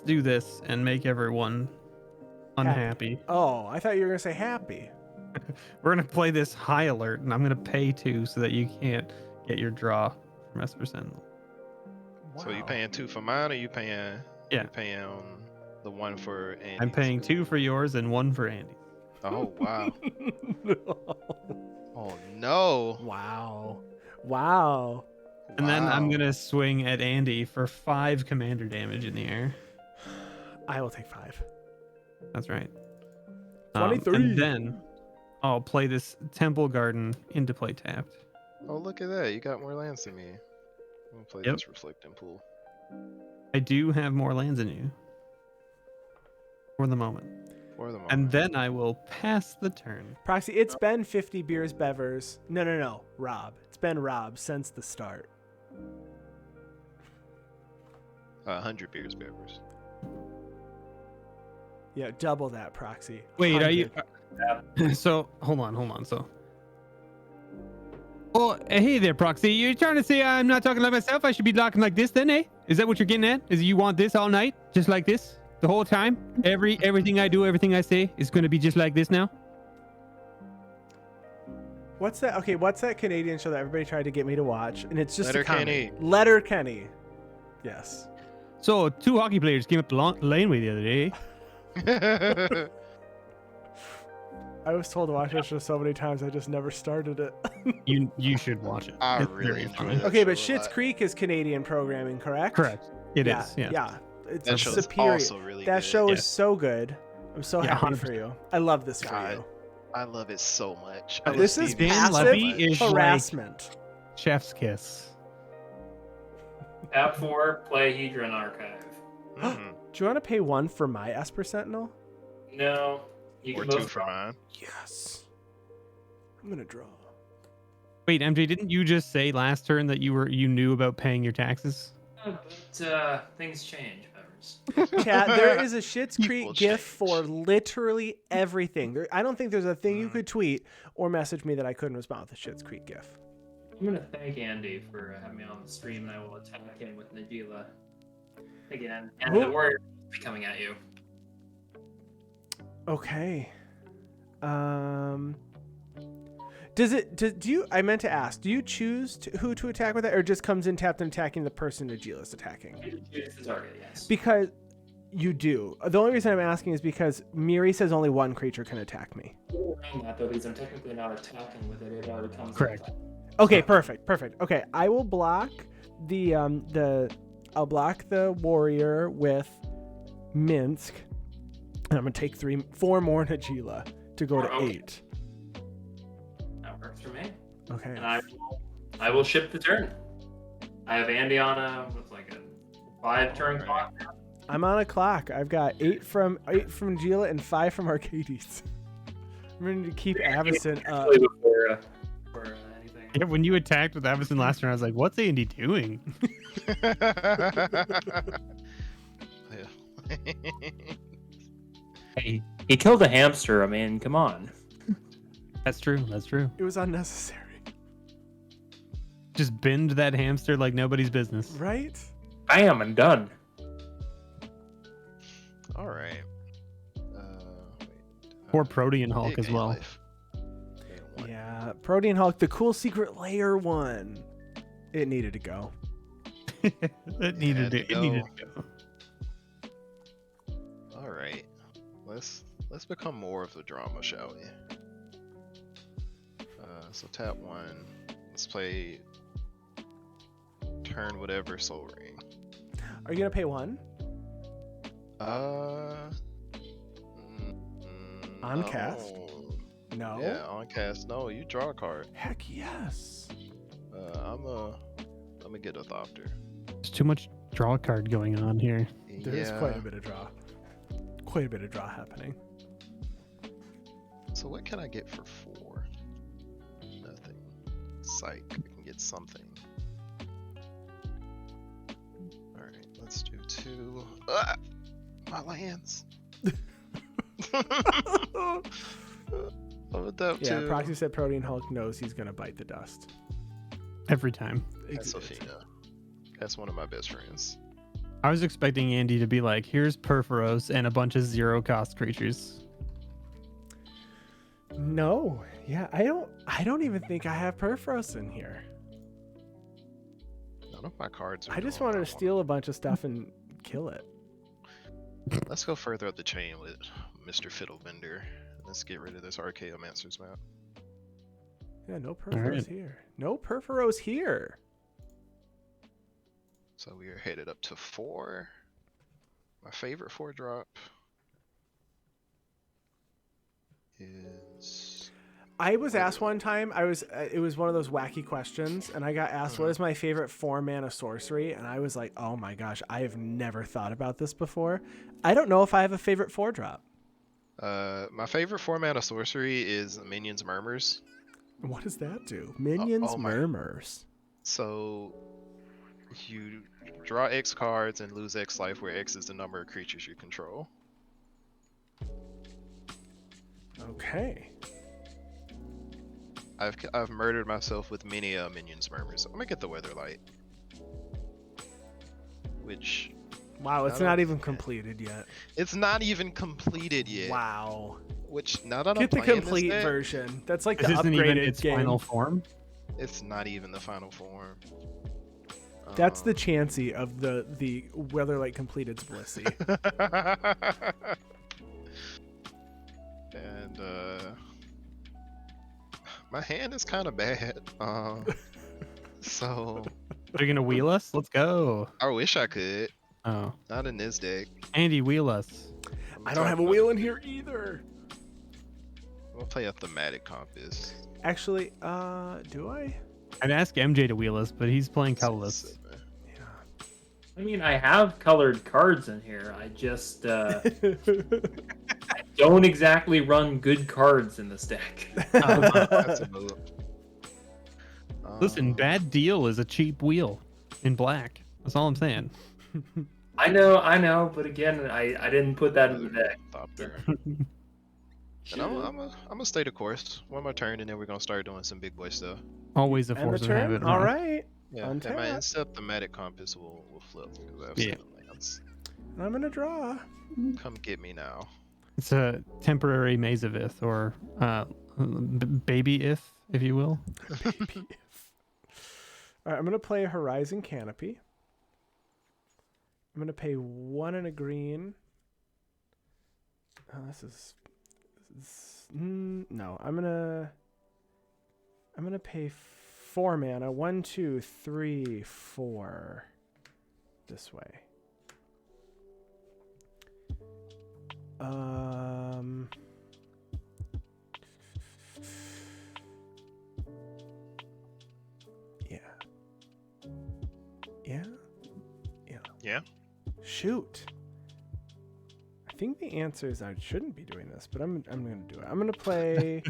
do this and make everyone unhappy. Oh, I thought you were gonna say happy. We're gonna play this high alert, and I'm gonna pay 2 so that you can't get your draw from Esper Sentinel. So you Wow. paying 2 for mine, or you paying? Yeah. You paying the 1 for Andy? I'm paying 2 for yours and 1 for Andy. Oh wow. Oh no. Wow. And then I'm Wow. gonna swing at Andy for 5 commander damage in the air. I will take 5. That's right. 23. And then I'll play this Temple Garden into play tapped. Oh, look at that. You got more lands than me. I'm gonna play Yep. this Reflecting Pool. I do have more lands than you. For the moment. For the moment. And then I will pass the turn. Proxy, it's been 50 beers, Bevers. No, Rob. It's been Rob since the start. 100 beers, Bevers. Yeah, double that, Proxy. Wait, are you? 100. So hold on. So. Oh, hey there, Proxy. You're trying to say I'm not talking like myself? I should be talking like this, then, eh? Is that what you're getting at? Is you want this all night, just like this, the whole time? Everything I do, everything I say is going to be just like this now? What's that? Okay, what's that Canadian show that everybody tried to get me to watch? And it's just a Letterkenny. comedy. Letterkenny. Yes. So 2 hockey players came up the laneway the other day. I was told to watch this show so many times, I just never started it. You should watch it. I It's really very enjoy funny. that. Okay, but show a Schitt's lot. Creek is Canadian programming, correct? Correct. It Yeah, is. Yeah. It's That show is superior. also really That good. show Yeah. is so good. I'm so Yeah, happy 100%. for you. I love this for God, you. I love it so much. Uh, I This love is Stevie Dan passive Levy is like- harassment. Chef's kiss. Tab 4, play Hedron Archive. Mhm. Do you want to pay 1 for my Esper Sentinel? No, you Or can 2 both for mine. Yes. I'm gonna draw. Wait, MJ, didn't you just say last turn that you knew about paying your taxes? But things change, Bevers. Chat, there is a Schitt's People Creek change. GIF for literally everything. I don't think there's a thing you could tweet or message me that I couldn't respond with a Schitt's Creek GIF. I'm gonna thank Andy for having me on the stream, and I will attack him with Najeela again. And the Whoop. warrior will be coming at you. Okay. Do you? I meant to ask. Do you choose who to attack with it, or it just comes in tapped and attacking the person Najeela's attacking? Choose the target, yes. Because you do. The only reason I'm asking is because Miri says only 1 creature can attack me. Around that though, because I'm technically not attacking with it. It already comes. Correct. Okay, perfect. Okay, I will block the I'll block the warrior with Minsc, and I'm gonna take 4 more Najeela to go to Okay. 8. That works for me. Okay. And I will ship the turn. I have Andy on what's like a 5-turn Alright. clock. I'm on a clock. I've got 8 from Najeela and 5 from Arcades. I'm gonna need to keep Avacyn up. Actually, before anything. Yeah, when you attacked with Avacyn last turn, I was like, what's Andy doing? Yeah. Hey, he killed a hamster. I mean, come on. That's true. It was unnecessary, Just bend that hamster like nobody's business. right? Bam, and done. All right. Wait. Or Protean Hulk Big as game well. life. Game 1. Yeah, Protean Hulk, the cool secret layer one. It needed to go. It needed to go. All right. Let's become more of the drama, shall we? So tap 1. Let's play turn whatever Soul Ring. Are you gonna pay 1? On cast? No. No. Yeah, on cast. No, you draw a card. Heck yes. I'm gonna get a Thopter. There's too much draw card going on here. There is quite a bit of draw. quite a bit of draw happening. So what can I get for 4? Nothing. Psych. I can get something. Alright, let's do 2. My lands. Yeah, Proxy said Protean Hulk knows he's gonna bite the dust. Every time. That's Sophina. That's one of my best friends. I was expecting Andy to be like, here's Perforos and a bunch of 0-cost creatures. No, yeah, I don't even think I have Perforos in here. None of my cards are I just doing wanted what to I steal a bunch of stuff and kill it. want. Let's go further up the chain with Mr. Fiddlebender. Let's get rid of this Archaeomancer's map. Yeah, no Perforos right. here. No Perforos here. So we are headed up to 4. My favorite 4-drop is... I was asked one time, it was one of those wacky questions, and I got asked, what is my favorite 4-mana sorcery? And I was like, oh my gosh, I have never thought about this before. I don't know if I have a favorite 4-drop. My favorite 4-mana sorcery is Minions Murmurs. What does that do? Minions oh my- Murmurs. So you draw X cards and lose X life, where X is the number of creatures you control. Okay. I've murdered myself with many Minions Murmurs. I'm gonna get the Weatherlight. Which... Wow, it's not even completed yet. It's not even completed yet. Wow. Which, now that Get I'm the playing complete this deck, version. That's like This the isn't even upgraded its game. final form. it's not even the final form. That's the Chansey of the Weatherlight Completed's Blissey. And my hand is kind of bad. So Are you gonna wheel us? Let's go. I wish I could. Oh, Not in this deck. Andy, wheel us. I don't have a wheel in here either. We'll play a thematic compass. Actually, do I? I'd ask MJ to wheel us, but he's playing colorless. Yeah. I mean, I have colored cards in here. I just I don't exactly run good cards in this deck. That's a move. Listen, Bad Deal is a cheap wheel in black. That's all I'm saying. I know, but again, I didn't put that in the deck. Stop there. And I'm gonna stay the course. One more turn, and then we're gonna start doing some big boy stuff. Always a And the force of turn? habit. All huh? right. Yeah, and my Untap. instead thematic compass will flip because I have Yeah. 7 lands. I'm going to draw. Come get me now. It's a temporary Maze of Ith, or Baby Ith, if you will. All right, I'm going to play Horizon Canopy. I'm going to pay 1 and a green. Oh, this is no, I'm going to pay 4 mana. 1, 2, 3, 4 this way. Yeah. Shoot. I think the answer is I shouldn't be doing this, but I'm going to do it. I'm going to play.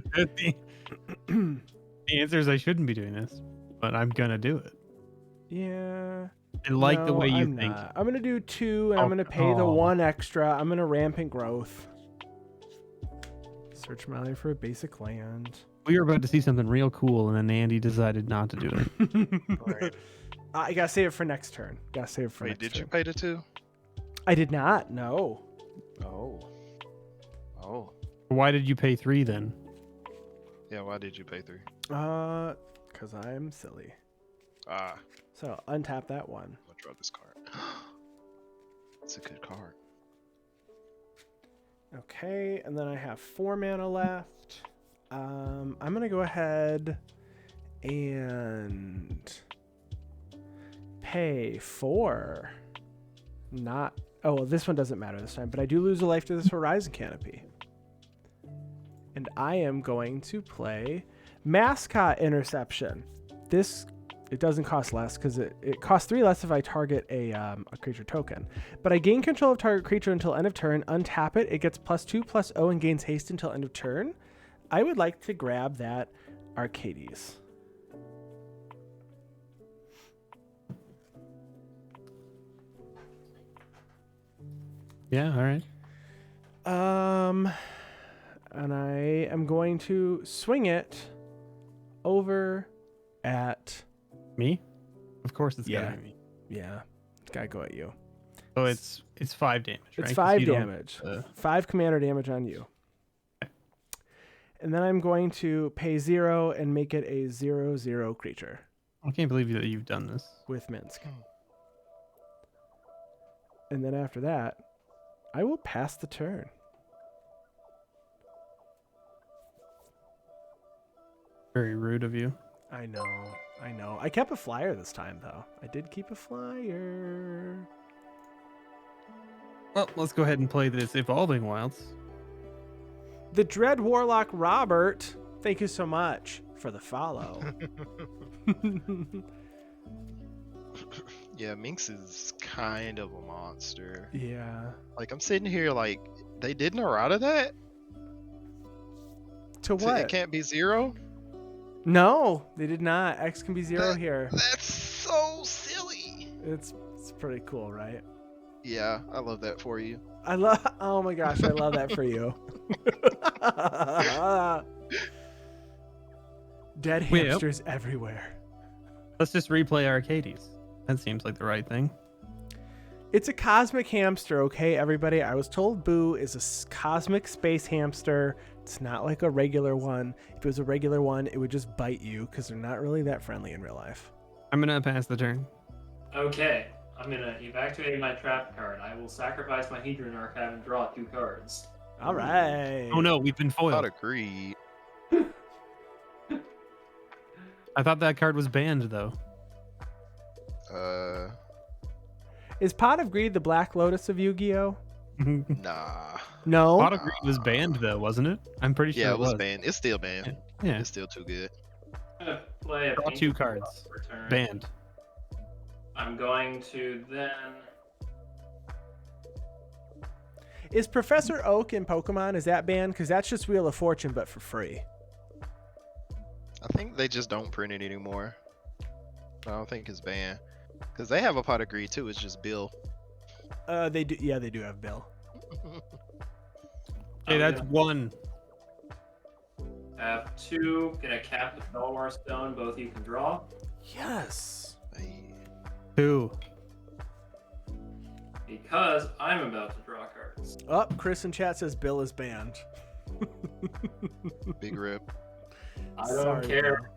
The answer is I shouldn't be doing this, but I'm gonna do it. Yeah. I like the No, way you I'm think. not. I'm going to do 2, and I'm going to pay the 1 extra. I'm going to Rampant Growth. Search my life for a basic land. We were about to see something real cool, and then Andy decided not to do it. Right. I got to save it for next turn. Wait, did you pay the 2? I did not. No. Oh. Why did you pay 3 then? Yeah, why did you pay 3? Because I'm silly. Ah, So untap that one. I'll draw this card. It's a good card. Okay, and then I have 4 mana left. I'm gonna go ahead and pay 4. Not. Oh, well, this one doesn't matter this time, but I do lose a life to this Horizon Canopy. And I am going to play Mascot Interception. This It doesn't cost less because it costs 3 less if I target a creature token. But I gain control of target creature until end of turn. Untap it. It gets +2/+0 and gains haste until end of turn. I would like to grab that Arcades. Yeah, all right. And I am going to swing it over at... Me? Of course it's Yeah. gotta be me. Yeah, it's got to go at you. So it's 5 damage, right? It's 'Cause 5 you don't- damage. 5 commander damage on you. And then I'm going to pay 0 and make it a 0/0 creature I can't believe that you've done this. with Minsc. And then after that, I will pass the turn. Very rude of you. I know. I kept a flyer this time, though. I did keep a flyer. Well, let's go ahead and play this Evolving Wilds. The Dread Warlock Robert, thank you so much for the follow. Yeah, Minsc is kind of a monster. Yeah. Like, I'm sitting here like, they didn't errata that? To So what? it can't be 0? No, they did not. X can be 0 That- here. That's so silly. It's pretty cool, right? Yeah, I love that for you. I love. Oh my gosh, I love that for you. Dead Wait, hamsters everywhere. Let's just replay Arcades. That seems like the right thing. It's a cosmic hamster, okay, everybody? I was told Boo is a cosmic space hamster. It's not like a regular one. If it was a regular one, it would just bite you because they're not really that friendly in real life. I'm gonna pass the turn. Okay, I'm gonna evacuate my trap card. I will sacrifice my Hedron Archive and draw 2 cards. All right. Oh no, we've been Not foiled. agreed. I thought that card was banned though. Is Pot of Greed the Black Lotus of Yu-Gi-Oh? Nah. No. Pot of Greed was banned though, wasn't it? I'm pretty sure Yeah, it it was banned. It's still banned. Yeah. It's still too good. I'm gonna play a Draw painted 2 cards. for turn. Banned. I'm going to then. Is Professor Oak in Pokemon, is that banned? Because that's just Wheel of Fortune, but for free. I think they just don't print it anymore. I don't think it's banned. Because they have a pot of greed too, it's just Bill. They do. Yeah, they do have Bill. Hey, that's 1. Have 2. Gonna cap the Belmar Stone. Both you can draw. Yes. Hey, 2. Because I'm about to draw cards. Oh, Chris in chat says Bill is banned. big rip. I don't Sorry, care.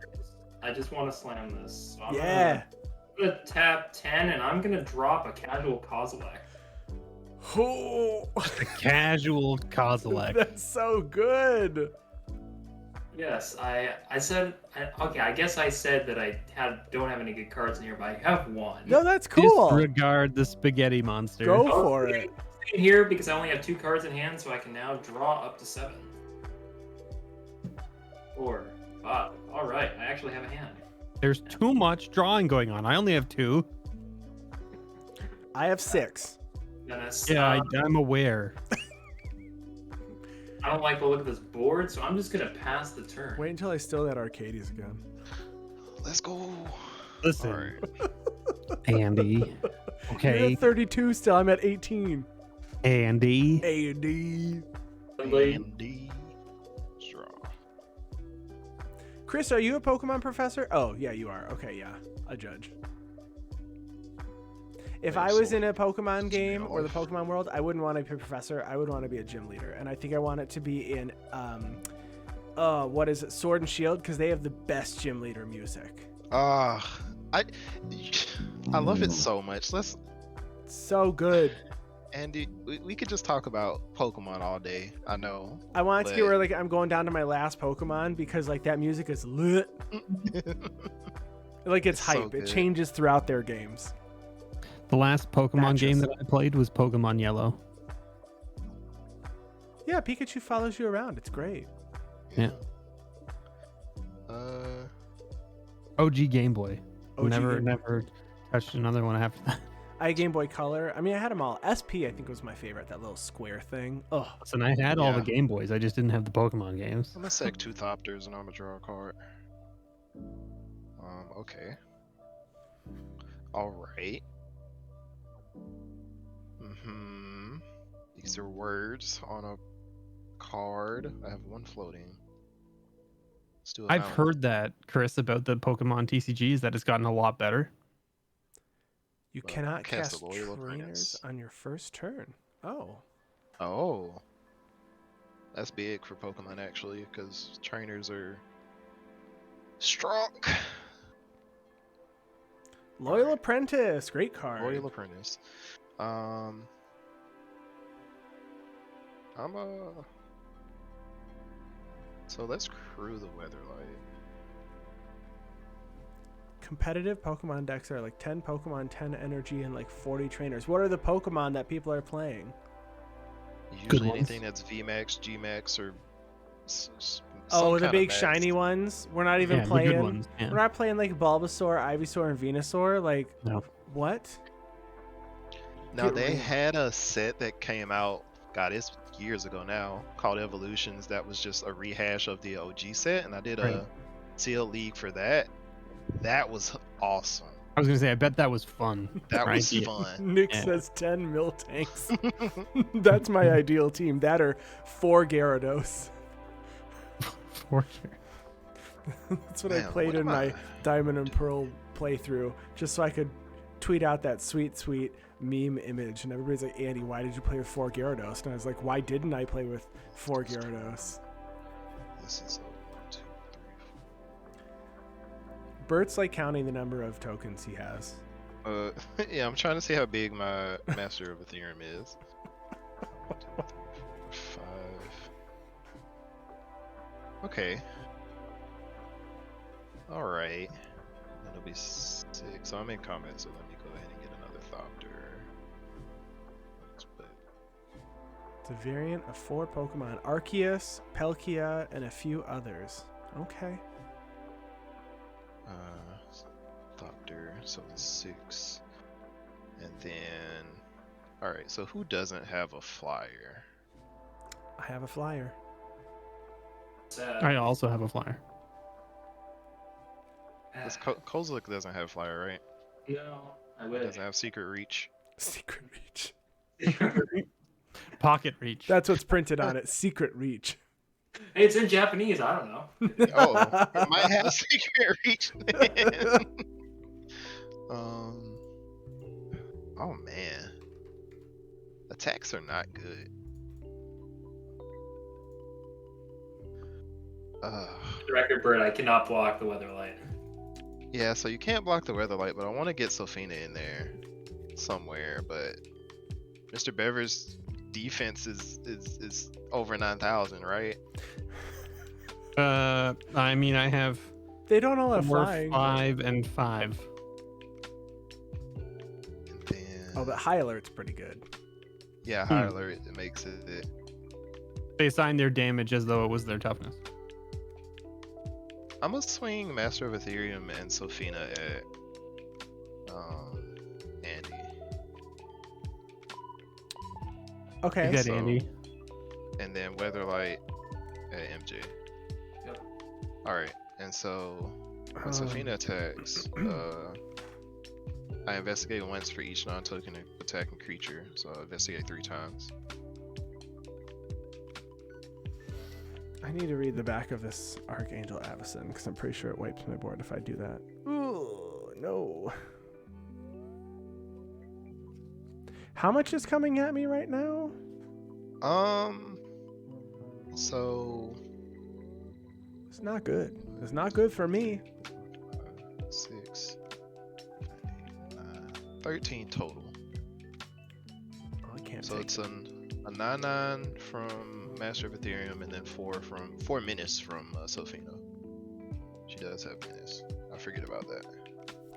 I just want to slam this. So I'm Yeah. gonna tap 10 and I'm gonna drop a casual Kozilek. Oh, The casual Kozilek. that's so good. Yes, I said okay. I guess I said that I don't have any good cards in here, but I have 1. No, that's cool. Disregard the spaghetti monster. Go for it. In here because I only have 2 cards in hand, so I can now draw up to 7. 4, 5. All right, I actually have a hand. There's too much drawing going on. I only have 2. I have 6. Then Yeah, I'm aware. I don't like the look of this board, so I'm just gonna pass the turn. Wait until I steal that Arcades again. Let's go. Listen, Alright. Andy. You're Okay, at 32 still. I'm at 18. Andy. A&D. Andy. Draw. Chris, are you a Pokemon professor? Oh, yeah, you are. Okay, yeah. I judge. If I was in a Pokemon game or the Pokemon world, I wouldn't want to be a professor. I would want to be a gym leader. And I think I want it to be in, what is it, Sword and Shield? Because they have the best gym leader music. I love it so much. Let's So good. Andy, we could just talk about Pokemon all day. I know. I want it to get but- where like I'm going down to my last Pokemon because like that music is lit. Like it's It's so hype. It good. changes throughout their games. The last Pokemon game Matches. that I played was Pokemon Yellow. Yeah, Pikachu follows you around. It's great. Yeah. Uh, OG Game Boy. OG never Game- never touched another one after that. I had Game Boy Color. I mean, I had them all. SP, I think, was my favorite. That little square thing. Oh, And I had all the Yeah. Game Boys. I just didn't have the Pokemon games. I'm gonna sec 2 Thopters and I'm gonna draw a card. Okay. Alright. These are words on a card. I have one floating. Let's do a I've mountain. heard that, Chris, about the Pokemon TCGs, that it's gotten a lot better. you Well, cannot cast cast a Loyal trainers Apprentice. on your first turn. Oh. Oh. That's big for Pokemon actually, because trainers are strong. Loyal Alright. Apprentice. Great card. Loyal Apprentice. So let's crew the Weatherlight. Competitive Pokemon decks are like 10 Pokemon, 10 energy, and like 40 trainers. What are the Pokemon that people are playing? Usually ones. anything that's VMAX, GMAX, or Oh, the some big kinda shiny max. ones? We're not even Yeah, the playing. good ones. Yeah. We're not playing like Bulbasaur, Ivysaur, and Venusaur. Like, No. what? Now Get they real. had a set that came out, God, it's years ago now, called Evolutions. That was just a rehash of the OG set, and I did Right. a sealed league for that. That was awesome. I was gonna say, I bet that was fun. That right? was Yeah. fun. Nick Yeah. says 10 Miltanks. That's my ideal team. That or 4 Gyarados. That's what I Man, played what in am my I Diamond and Pearl playthrough, just so I could tweet out that sweet, sweet meme image. And everybody's like, Andy, why did you play with 4 Gyarados? And I was like, why didn't I play with 4 Gyarados? This is 1, 2, 3, Bert's like counting the number of tokens he has. 4. Yeah, I'm trying to see how big my Master of Ethereum is. 1, 2, 3, 4, 5. Okay. Alright. That'll be 6. So I'm in combat, so let me go ahead and get another Thopter. Let's put It's a variant of 4 Pokemon: Arceus, Palkia, and a few others. Okay. Thopter, so it's 6. And then. Alright, so who doesn't have a flyer? I have a flyer. I also have a flyer. Because Kozilek doesn't have flyer, right? No, I He wish. doesn't have Secret Reach. Secret Reach. Pocket Reach. That's what's printed on it. Secret Reach. It's in Japanese. I don't know. Oh, it might have Secret Reach then. Oh man. Attacks are not good. For the record, Bert, I cannot block the Weatherlight. Yeah, so you can't block the Weatherlight, but I want to get Sophina in there somewhere, but Mr. Bever's defense is over 9,000, right? I mean, I have They don't all have 4, flying. 5, and 5. And then Oh, but High Alert's pretty good. yeah, High Alert, it makes it. They assign their damage as though it was their toughness. I'm gonna swing Master of Ethereum and Sophina at Andy. Okay. Good, So- Andy. And then Weatherlight at MJ. Yep. Alright, and so when Um, Sophina attacks, I investigate once for each non-token attacking creature, so I investigate 3 times. I need to read the back of this Archangel Avacyn because I'm pretty sure it wipes my board if I do that. Ooh, no. How much is coming at me right now? So It's not good. It's not good for me. 6, 9, 13 total. Oh, I can't So take it's a 9/9 from Master of Ethereum, and then 4 Menace from Sophina. She does have Menace. I forget about that.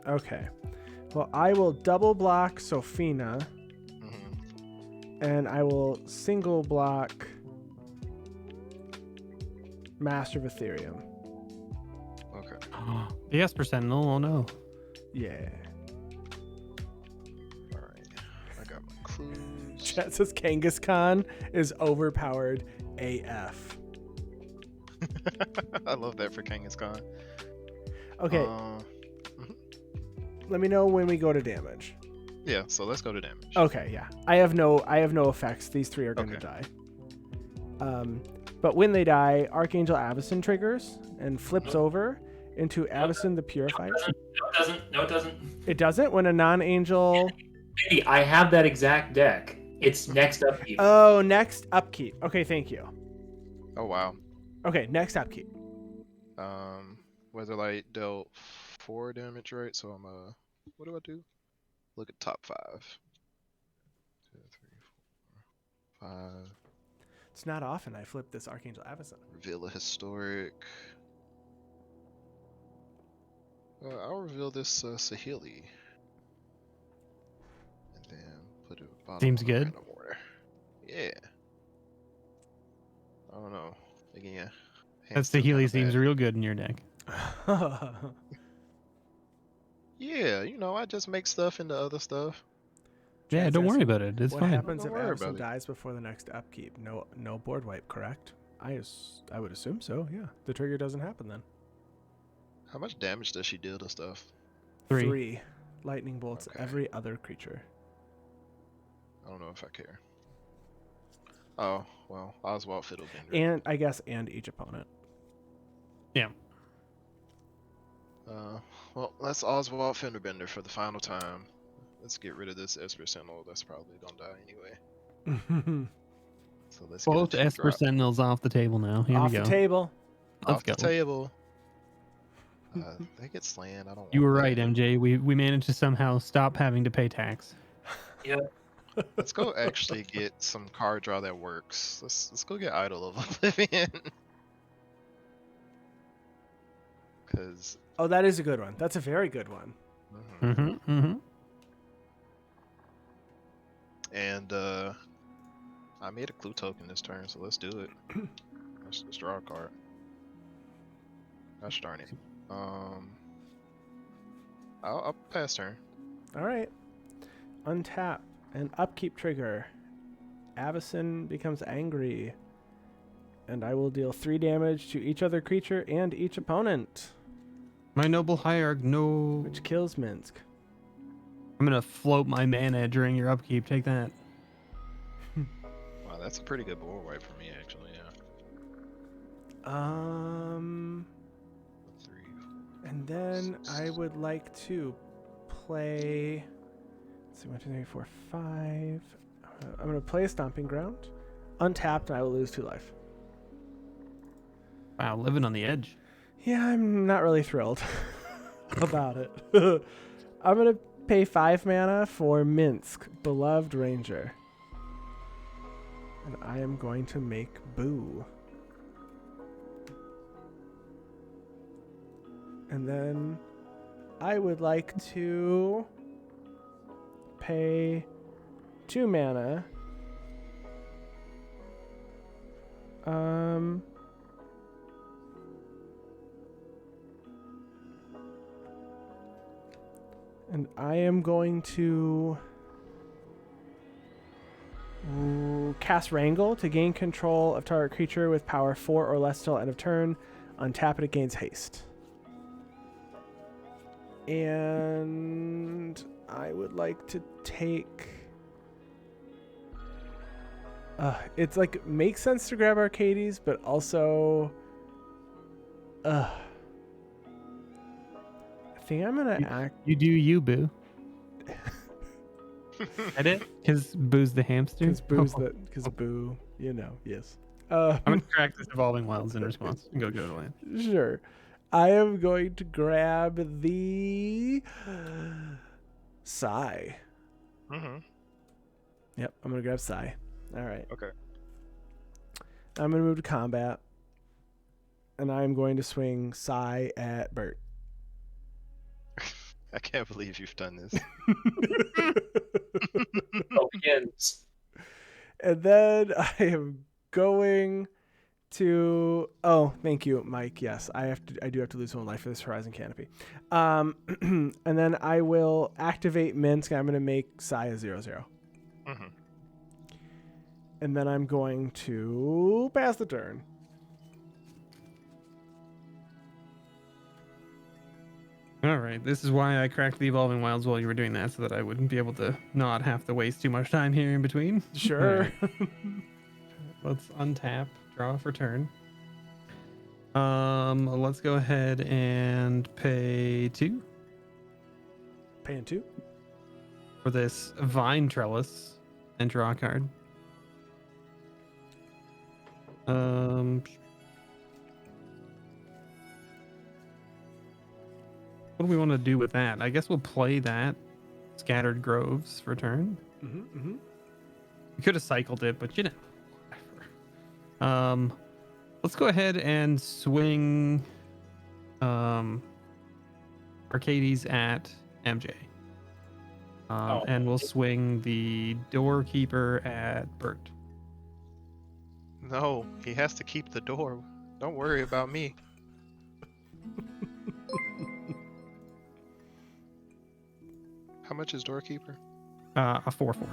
Okay. Well, I will double block Sophina, and I will single block Master of Ethereum. Okay. The Esper Sentinel, oh no. Yeah. All right, I got my clues. Chat says Kangaskhan is overpowered AF. I love that for Kangaskhan. Okay, Mhm. let me know when we go to damage. Yeah, so let's go to damage. Okay, yeah. I have no effects. These three are going to die. But when they die, Archangel Avacyn triggers and flips over into Avacyn the Purified. No, it doesn't. It doesn't when a non-angel. Andy, I have that exact deck. It's next upkeep. Oh, next upkeep. Okay, thank you. Oh wow. Okay, next upkeep. Weatherlight dealt 4 damage, right? So I'm what do I do? Look at top 5. 2, 3, 4, 5. It's not often I flip this Archangel Avacyn. Reveal a historic. I'll reveal this Sahili. And then put it bottom Seems of good. random order. Yeah. I don't know. Again, That's the Healy seems real good in your deck. Yeah, I just make stuff into other stuff. Yeah, Chad don't says, worry about it. It's what fine. happens Don't if worry about Avacyn it. dies before the next upkeep? No board wipe, correct? I would assume so, yeah. The trigger doesn't happen then. How much damage does she deal to stuff? 3. Lightning bolts Okay. every other creature. I don't know if I care. Oh, well, Oswald Fiddlebender. And I guess each opponent. Yeah. Well, that's Oswald Fenderbender for the final time. Let's get rid of this Esper Sentinel. That's probably gonna die anyway. So let's Both get a Esper Sentinels off the table now. Here Off we the go. table. Let's off go. the table. They get slaying. I don't. You were want right, that. MJ. We managed to somehow stop having to pay tax. Yep. Let's go actually get some card draw that works. Let's go get Idol of Oblivion. Cause. Oh, that is a good one. That's a very good one. And I made a clue token this turn, so let's do it. Let's draw a card. Gosh darn it. I'll pass turn. All right. Untap and upkeep trigger. Avacyn becomes angry. And I will deal 3 damage to each other creature and each opponent, My noble hierarch, no. which kills Minsc. I'm gonna float my mana during your upkeep. Take that. Wow, that's a pretty good board wipe for me, actually. Yeah. 3, 4. And then I would like to play. Let's see, 1, 2, 3, 4, 5. I'm gonna play a Stomping Ground, untapped, and I will lose 2 life. Wow, living on the edge. Yeah, I'm not really thrilled about it. I'm gonna pay 5 mana for Minsc, Beloved Ranger, and I am going to make Boo. And then I would like to pay 2 mana. And I am going to cast Wrangle to gain control of target creature with power 4 or less till end of turn. Untap it, it gains haste. And I would like to take... it's like, makes sense to grab Arcades, but also... I think I'm gonna act... You do you, Boo. Get it? Because Boo's the hamster? Because Boo, yes. I'm going to crack this Evolving Wilds in response and go to land. Sure. I am going to grab the Psy. Yep, I'm going to grab Psy. All right. Okay. I'm going to move to combat. And I'm going to swing Psy at Bert. I can't believe you've done this. Begins. And then I am going to. Oh, thank you, Mike. Yes, I do have to lose 1 life for this Horizon Canopy. And then I will activate Minsc. I'm going to make Saya 0/0. Mm-hmm. And then I'm going to pass the turn. All right, this is why I cracked the Evolving Wilds while you were doing that, so that I wouldn't be able to not have to waste too much time here in between. Sure. Right. Let's untap, draw for turn. Let's go ahead and pay 2 Paying 2. for this Vine Trellis and draw a card. What do we want to do with that? I guess we'll play that Scattered Groves for turn. We could have cycled it, but you know, whatever. Let's go ahead and swing Arcades at MJ. And we'll swing the Doorkeeper at Bert. No, he has to keep the door. Don't worry about me. How much is Doorkeeper? A 4/4. Okay.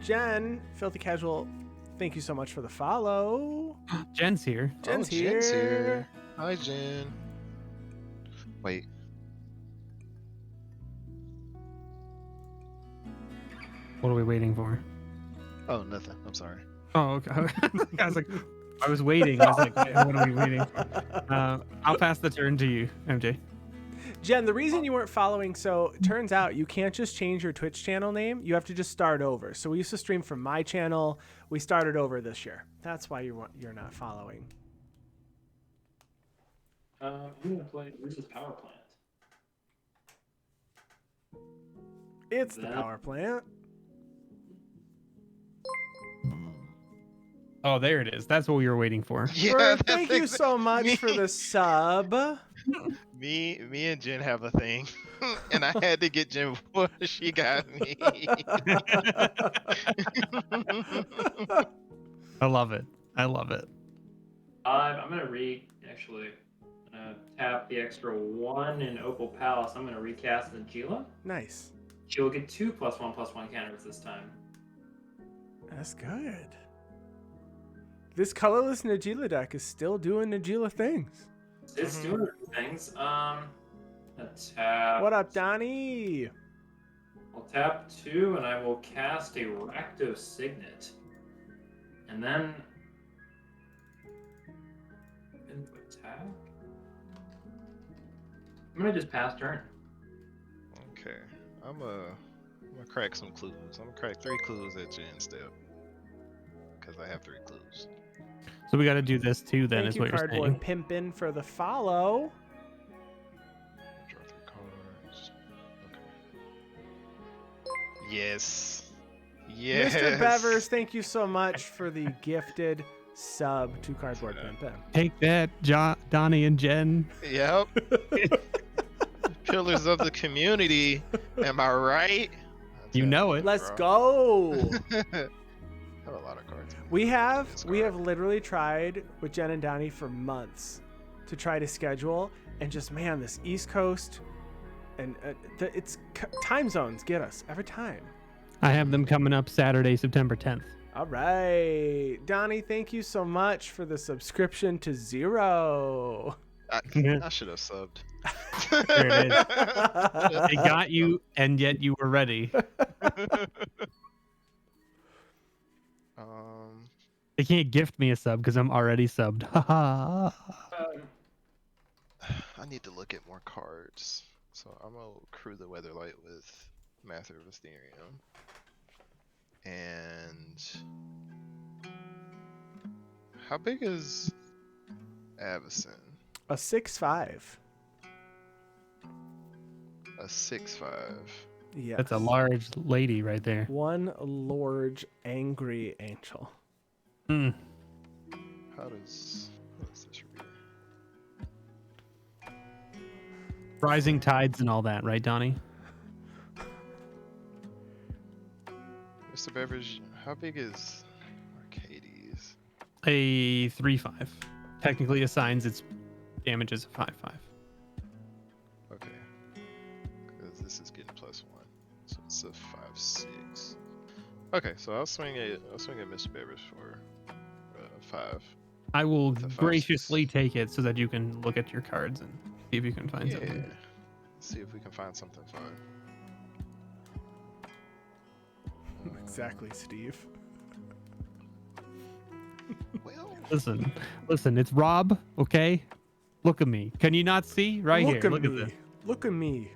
Jen, Filthy Casual, thank you so much for the follow. Jen's here. Jen's Jen's here. here. Hi, Jen. Wait. What are we waiting for? Oh, nothing. I'm sorry. Oh, okay. I was like, I was waiting. I was like, wait, what are we waiting for? I'll pass the turn to you, MJ. Jen, the reason you weren't following, so it turns out you can't just change your Twitch channel name. You have to just start over. So we used to stream from my channel. We started over this year. That's why you're not following. I'm gonna play. Where's this power plant? It's the power plant. Oh, there it is. That's what we were waiting for. Yeah, Bert, that's thank you so much me. for the sub. Me and Jen have a thing, and I had to get Jen before she got me. I love it. I love it. I'm gonna tap the extra 1 in Opal Palace. I'm gonna recast Najeela. Nice. She'll get 2 +1/+1 counters this time. That's good. This colorless Najeela deck is still doing Najeela things. It's doing things. Tap. What up, Donnie? I'll tap 2 and I will cast a Rakdos Signet. And then attack. I'm gonna just pass turn. Okay, I'm gonna crack some clues. I'm gonna crack 3 clues at Jen's step, because I have 3 clues. So we got to do this too, then, Thank is you, what you're Cardboard saying. Pimpin' for the follow. Draw 3 cards. Okay. Yes. Yes. Mr. Bevers, thank you so much for the gifted sub to Cardboard Pimpin'. Take that, Donnie and Jen. Yep. Pillars of the community. Am I right? You know it. Let's go. I have a lot of cards. We have literally tried with Jen and Donnie for months to try to schedule, and just, man, this East Coast and time zones get us every time. I have them coming up Saturday, September 10th. All right, Donnie, thank you so much for the subscription to 0. I should have subbed. There it is. They got you, and yet you were ready. They can't gift me a sub because I'm already subbed. I need to look at more cards. So I'm gonna crew the Weatherlight with Master of Asterium. And how big is Avacyn? A 6/5. A 6/5. Yeah. That's a large lady right there. One large angry angel. Mm. How does this read? Rising tides and all that, right, Donnie? Mr. Beverage, how big is Arcades? A 3/5. Technically assigns its damage as a 5/5. Okay. Because this is getting +1. So it's a 5/6. Okay, so I'll swing at Mr. Beverage for 5. I will With a 5/6. graciously take it so that you can look at your cards and see if you can find Yeah. something. Let's see if we can find something fun. Exactly, Steve. Well, Listen, it's Rob, okay? Look at me. Can you not see? Right Look here. at Look at me. this. Look at me.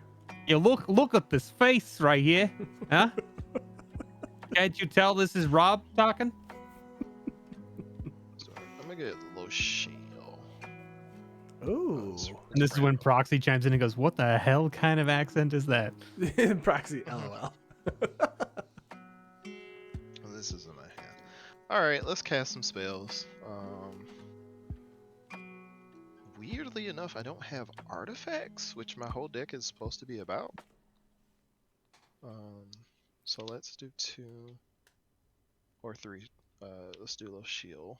Yeah, look at this face right here. Huh? Can't you tell this is Rob talking? so I'm gonna get a little shield. Ooh. And this is when Proxy chimes in and goes, "What the hell kind of accent is that?" Proxy. LOL. Well, this is in my hand. Alright, let's cast some spells. Weirdly enough, I don't have artifacts, which my whole deck is supposed to be about. So let's do 2 or 3. Let's do a little shield.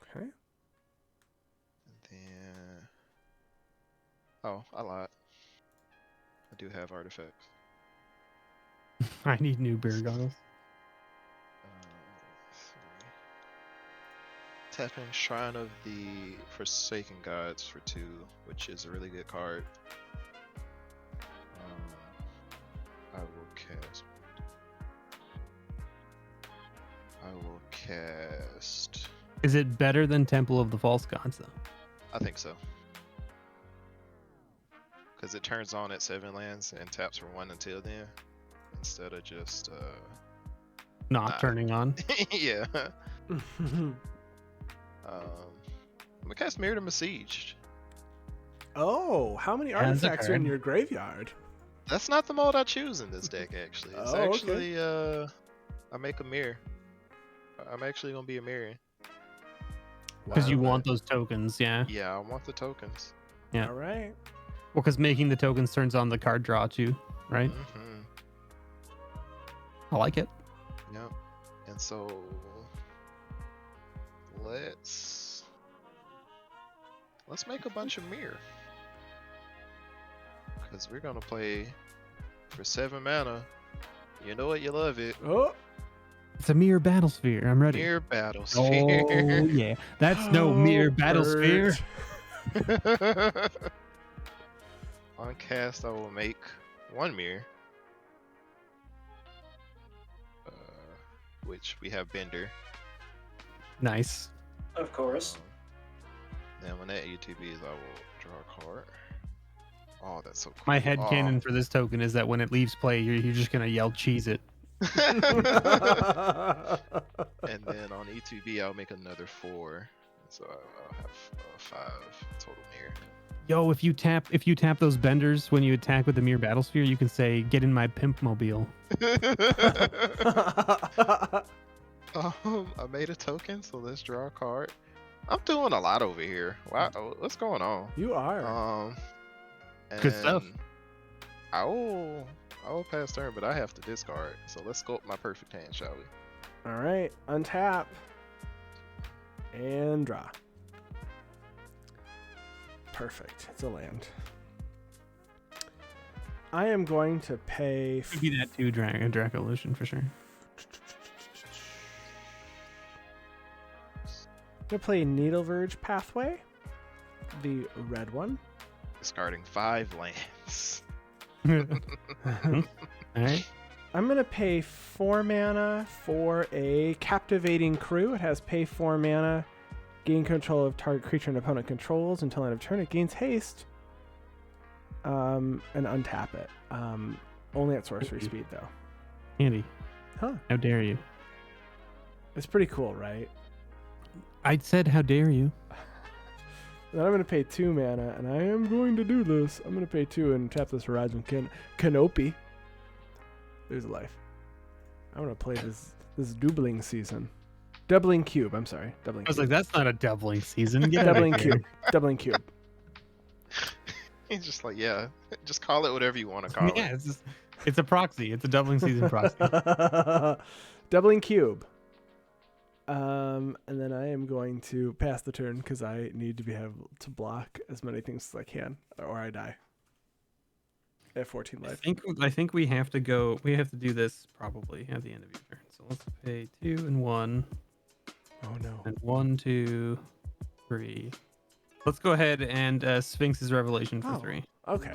Okay. And then... Oh, I lied. I do have artifacts. I need new beer goggles. 3. Tapping Shrine of the Forsaken Gods for 2, which is a really good card. I will cast. Is it better than Temple of the False Gods though? I think so. Because it turns on at 7 lands and taps for 1 until then, instead of just Not turning on. yeah. I'm gonna cast Mirror to Besieged. Oh, how many As a artifacts are in card. your graveyard? That's not the mode I choose in this deck, actually. It's Oh, okay. actually I make a mirror. I'm actually gonna be a mirror. Because you Wow. want those tokens, yeah. Yeah, I want the tokens. Yeah. All right. Well, because making the tokens turns on the card draw too, right? Mm-hmm. I like it. Yep. And so let's make a bunch of mirror. Because we're gonna play for 7 mana. You know it, you love it. Oh. It's a mirror battle sphere. I'm ready. Mirror battle Oh sphere. yeah, that's no mirror battle sphere. Bert. On cast, I will make 1 mirror. Which we have Bender. Nice. Of course. Then when that UTBs, I will draw a card. Oh, that's so cool. My headcanon for this token is that when it leaves play, you're just gonna yell "cheese it." And then on E2B, I'll make another 4. So I'll have 5 total mirror. Yo, if you tap those benders when you attack with the mirror battle sphere, you can say, "Get in my pimp mobile." I made a token, so let's draw a card. I'm doing a lot over here. Wow, what's going on? You are. Good stuff. and I will pass turn, but I have to discard. So let's sculpt my perfect hand, shall we? All right. Untap. And draw. Perfect. It's a land. I am going to pay. Could be that too, Dracolution for sure. I'm going to play Needle Verge Pathway. The red one. Discarding 5 lands. All right. I'm going to pay 4 mana for a Captivating Crew. It has pay 4 mana, gain control of target creature and opponent controls until end of turn. It gains haste, and untap it. Only at sorcery speed, though. Andy, Huh. how dare you? It's pretty cool, right? I said, how dare you? Then I'm going to pay 2 mana, and I am going to do this. I'm going to pay 2 and tap this Horizon Canopy. There's a life. I'm going to play this doubling season. Doubling cube, I'm sorry. Doubling I was cube. like, that's not a doubling season. Get out of Doubling here. cube. Doubling cube. He's just like, yeah, just call it whatever you want to call Yeah, it. it's a proxy. It's a doubling season proxy. Doubling cube. And then I am going to pass the turn because I need to be able to block as many things as I can, or I die. I have 14 life. I think we have to go. We have to do this probably at the end of your turn. So let's pay 2 and 1. Oh no. And 1, 2, 3. Let's go ahead and Sphinx's Revelation for 3. Okay.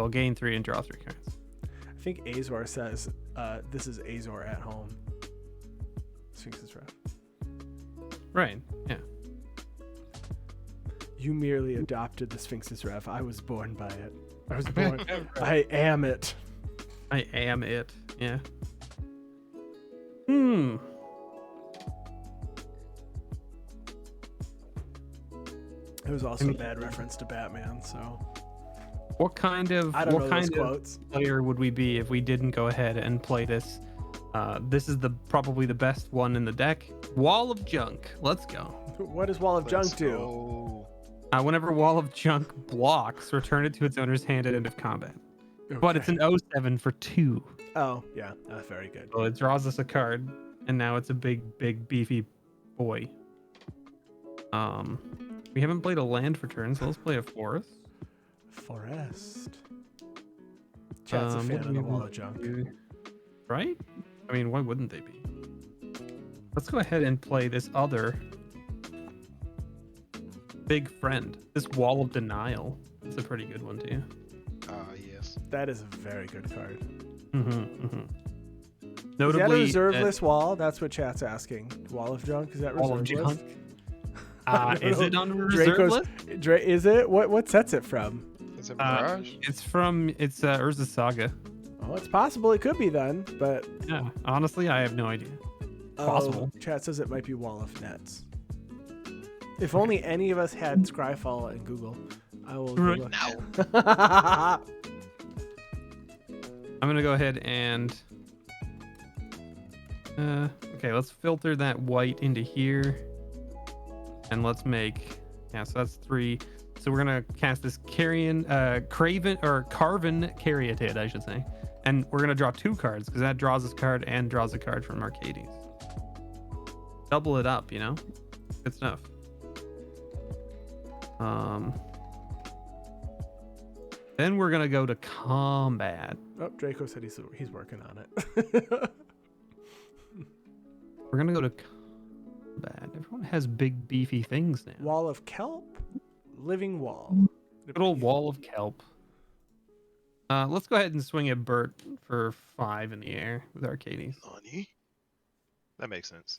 I'll gain 3 and draw 3 cards. I think Azor says this is Azor at home. Sphinx's Rev. Right. Yeah. You merely adopted the Sphinx's Rev. I was born by it. I was born. I am it. I am it. Yeah. It was also a bad reference to Batman, so. What kind of I don't know those quotes. Player would we be if we didn't go ahead and play this? This is probably the best one in the deck. Wall of Junk. Let's go. What does Wall of Junk do? Go. Whenever Wall of Junk blocks, return it to its owner's hand at end of combat. Okay. But it's an 0/7 for 2. Oh, yeah. Very good. So it draws us a card, and now it's a big, beefy boy. We haven't played a land for turn, so let's play a forest. Forest. Chat's a fan of the Wall of Junk. Right? I mean, why wouldn't they be? Let's go ahead and play this other big friend. This Wall of Denial. It's a pretty good one too. Yes. That is a very good card. Notably, is that a reserve list wall? That's what chat's asking. Wall of Junk? Is that reserve Wall of Junk? list? Is it on a reserve list? Is it? What sets it from? Is it Mirage? It's Urza Saga. Oh, it's possible it could be then, but Yeah, honestly, I have no idea. Possible. Chat says it might be Wall of Nets. If only any of us had Scryfall and Google. I will Google. I'm gonna go ahead and okay, let's filter that white into here, and let's make so that's 3. So we're gonna cast this Carven Caryatid, I should say, and we're gonna draw 2 cards because that draws this card and draws a card from Arcades. Double it up, good stuff. Then we're gonna go to combat. Oh, Draco said he's working on it. We're gonna go to combat. Everyone has big beefy things now. Wall of Kelp, Living Wall. Good old Wall of Kelp. Let's go ahead and swing at Bert for 5 in the air with Arcades. Nani? That makes sense.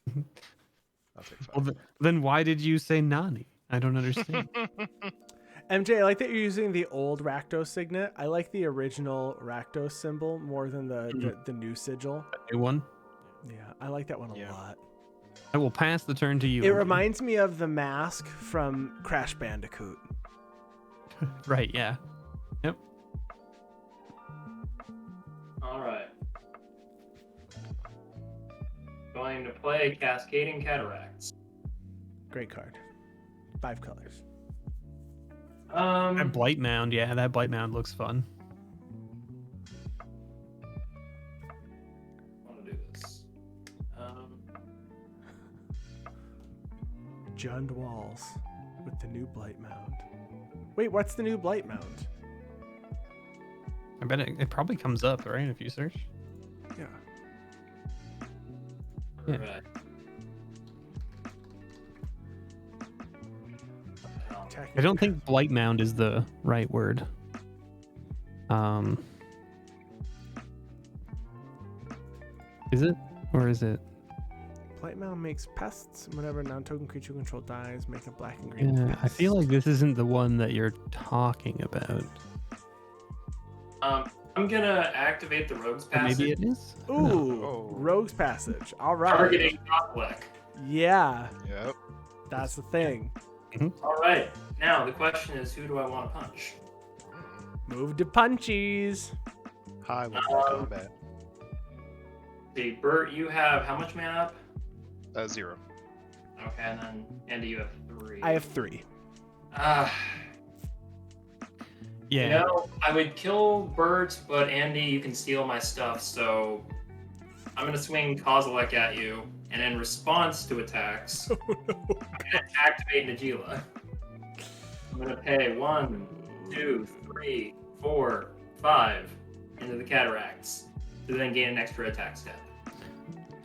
I'll take 5. Well, then why did you say Nani? I don't understand. MJ, I like that you're using the old Rakdos signet. I like the original Rakdos symbol more than the new sigil. New one? Yeah, I like that one a lot. I will pass the turn to you. It reminds me of the mask from Crash Bandicoot. Right, yeah. Yep. All right. Going to play Cascading Cataracts. Great card. 5 colors. That Blight Mound, yeah, that Blight Mound looks fun. I want to do this. Jund Walls with the new Blight Mound. Wait, what's the new Blight Mound? I bet it probably comes up, right, if you search? Yeah. Yeah. Right. I don't think Blight Mound is the right word. Is it? Or is it? Blight Mound makes pests. Whenever a non-token creature you control dies, make a black and green Yeah, pest. I feel like this isn't the one that you're talking about. I'm gonna activate the Rogue's Passage. Maybe it is? Ooh, Oh. Rogue's Passage. All right. Targeting top deck. Yeah, Yep. that's the thing. All right. Now the question is, who do I want to punch? Move to punchies. High level combat. See, Bert, you have how much mana up? 0. Okay, and then Andy, you have 3. I have 3. Yeah. You know, I would kill Bert, but Andy, you can steal my stuff, so I'm gonna swing Kozilek at you, and in response to attacks, I'm gonna activate Najeela. I'm gonna pay 1, 2, 3, 4, 5 into the cataracts to then gain an extra attack step.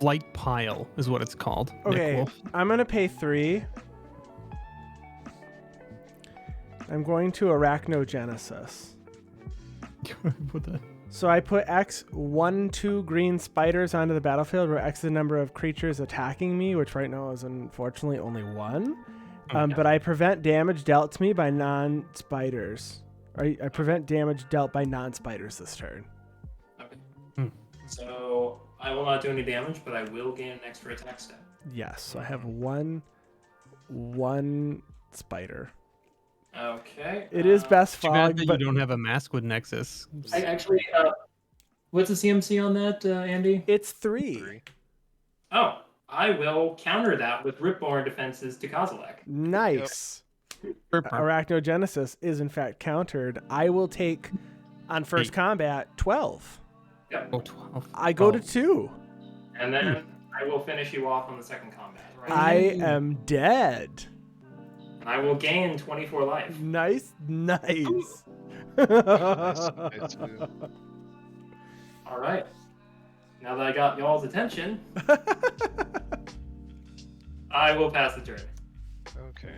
Blight Pile is what it's called. Nick Okay, Wolf. I'm gonna pay 3. I'm going to Arachnogenesis. What the? So I put X 1-2 green spiders onto the battlefield, where X is the number of creatures attacking me, which right now is unfortunately only 1. But I prevent damage dealt to me by non-spiders. I prevent damage dealt by non-spiders this turn. Okay. So I will not do any damage, but I will gain an extra attack step. Yes, so I have one spider. Okay. It is best Too bad fog, that but you don't have a mask with Nexus. I actually, what's the CMC on that, Andy? it's 3. 3. Oh, I will counter that with Ripborn defenses to Kozilek. Nice. Burp. Arachnogenesis is in fact countered. I will take on first 8. combat 12. Yep. Oh, 12. I go to Oh. 2. And then I will finish you off on the second combat. Right? I am dead. And I will gain 24 life. Nice. Nice. All right. Now that I got y'all's attention, I will pass the turn. Okay.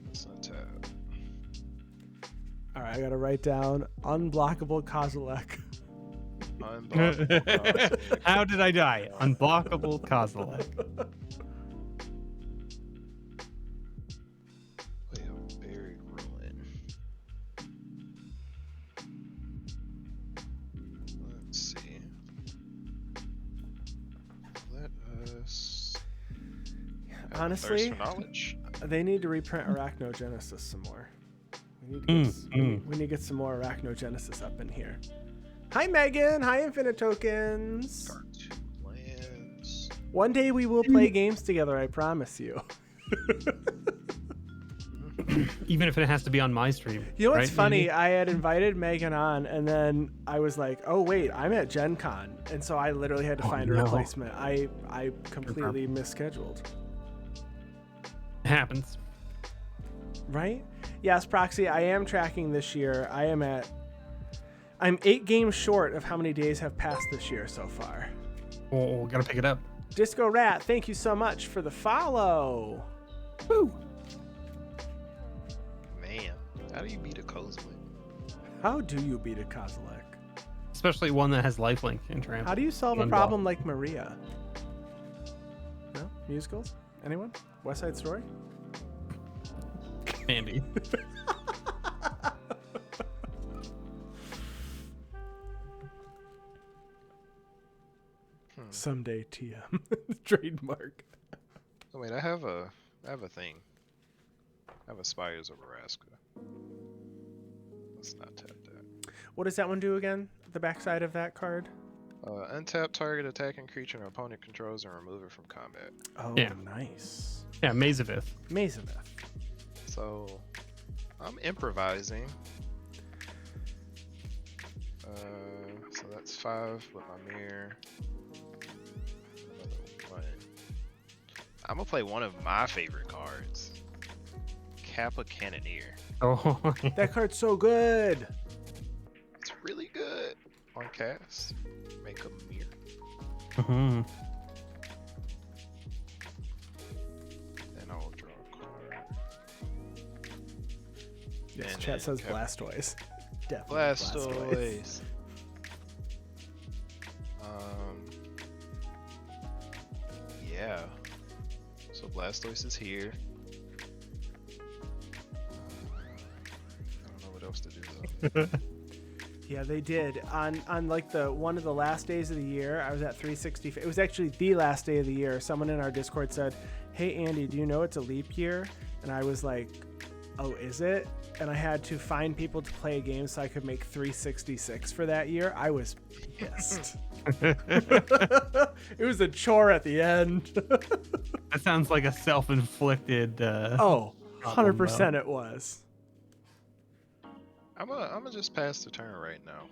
Let's untap. All right, I gotta write down unblockable Kozilek. Unblockable. How did I die? Unblockable Kozilek. Play a buried ruin. Let's see. Let us. have a Honestly, thirst for knowledge. they need to reprint Arachnogenesis some more. We need to get, we need to get some more Arachnogenesis up in here. Hi, Megan. Hi, Infinite Tokens. Cartoon lands. One day we will play games together, I promise you. Even if it has to be on my stream. You know what's right, funny? Andy? I had invited Megan on, and then I was like, "Oh wait, I'm at Gen Con," and so I literally had to find a no. replacement. I completely misscheduled. It happens. Right? Yes, Proxy. I am tracking this year. I'm 8 games short of how many days have passed this year so far. Oh, gotta pick it up. Disco Rat, thank you so much for the follow. Woo! Man, how do you beat a Kozilek? How do you beat a Kozilek? Especially one that has lifelink and trample. How do you solve a One problem like Maria? No? Musicals? Anyone? West Side Story? Andy. Someday TM. Trademark. Oh wait, I have a thing. I have a Spires of Araska. Let's not tap that. What does that one do again? The backside of that card? Untap target attacking creature an opponent controls and remove it from combat. Oh, Yeah. nice. Yeah, Mazavith. Mazaveth. So, I'm improvising. So that's 5 with my mirror. Another 1. I'm gonna play one of my favorite cards. Kappa Cannoneer. Oh, That card's so good. It's really good. On cast, make a mirror. Mhm. Then I'll draw a card. Yes, And chat then says Kappa- Blastoise. Definitely Blastoise. Yeah. So Blastoise is here. I don't know what else to do though. Yeah, they did. On like the one of the last days of the year, I was at 360. It was actually the last day of the year. Someone in our Discord said, "Hey Andy, do you know it's a leap year?" And I was like, "Oh, is it?" And I had to find people to play a game so I could make 366 for that year. I was pissed. It was a chore at the end. That sounds like a self-inflicted. Oh, problem, 100% it was. I'm gonna just pass the turn right now.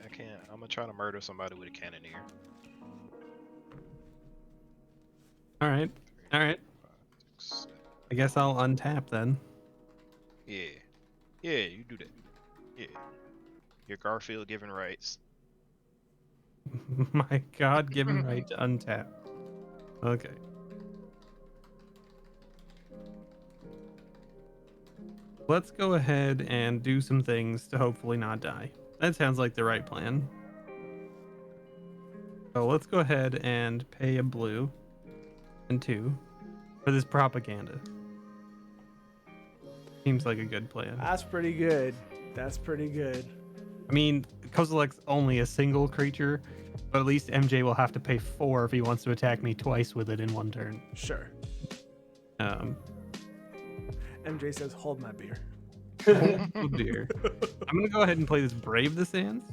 I can't. I'm gonna try to murder somebody with a cannoneer. All right. All right. 5, 6, 7. I guess I'll untap then. Yeah. Yeah, you do that. Yeah. Your Garfield given rights. My God-given right to untap. Okay. Let's go ahead and do some things to hopefully not die. That sounds like the right plan. So let's go ahead and pay a blue and 2 for this propaganda. Seems like a good plan. That's pretty good. That's pretty good. I mean, Kozilek's only a single creature, but at least MJ will have to pay 4 if he wants to attack me twice with it in one turn. Sure. MJ says, hold my beer. Oh dear. I'm gonna go ahead and play this Brave the Sands.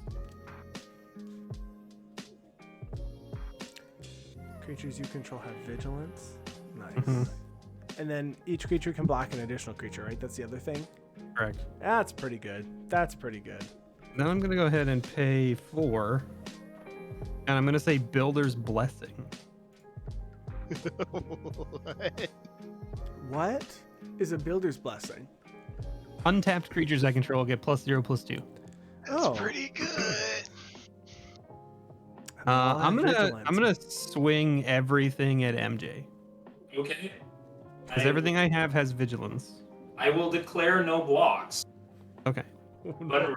Creatures you control have vigilance. Nice. And then each creature can block an additional creature, right? That's the other thing? Correct. That's pretty good. That's pretty good. Then I'm gonna go ahead and pay 4, and I'm gonna say Builder's Blessing. What is a builder's blessing? Untapped creatures I control get +0/+2. That's pretty good. I'm gonna swing everything at MJ Okay. because everything I have has vigilance. I will declare no blocks. Okay. Oh But no.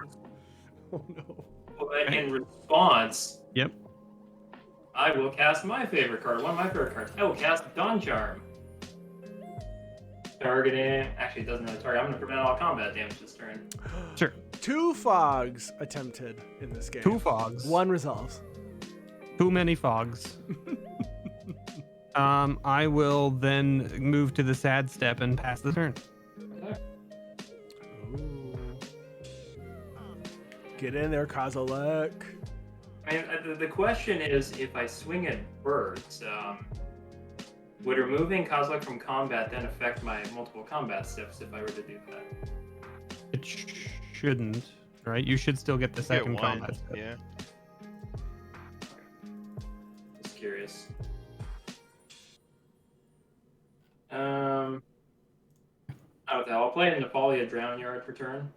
Oh no. in response, Yep. I will cast my favorite card, one of my favorite cards. I will cast Dawn Charm. Targeting. Actually, it doesn't really target. I'm going to prevent all combat damage this turn. Sure. 2 fogs attempted in this game. 2 fogs. 1 resolves. Too many fogs. I will then move to the sad step and pass the turn. Okay. Ooh. Get in there, Kozilek. I mean, the question is, if I swing at Bert, would removing Kozilek from combat then affect my multiple combat steps if I were to do that? It shouldn't, right? You should still get the second Get 1. combat step. Yeah. Just curious. Okay, I'll play in Nefalia Drown Yard for turn.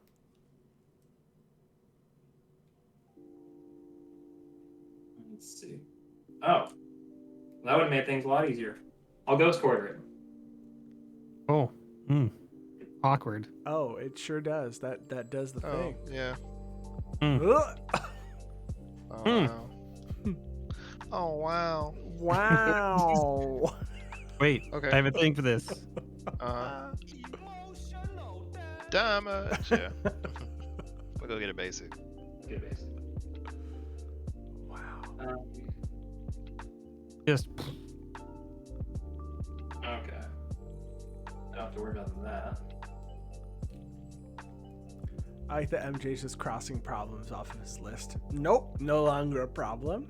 Let's see. Oh, that would have made things a lot easier. I'll Ghost Quarter it. Oh, awkward. Oh, it sure does. That does the Oh, thing. yeah. Ugh. Oh, Hmm. wow. Oh, wow. Wow. Wait, Okay. I have a thing for this. Damage. Yeah. We'll go get a basic. Good base. Wow. Just Okay. Don't have to worry about that. I like that MJ's just crossing problems off of his list. Nope, no longer a problem.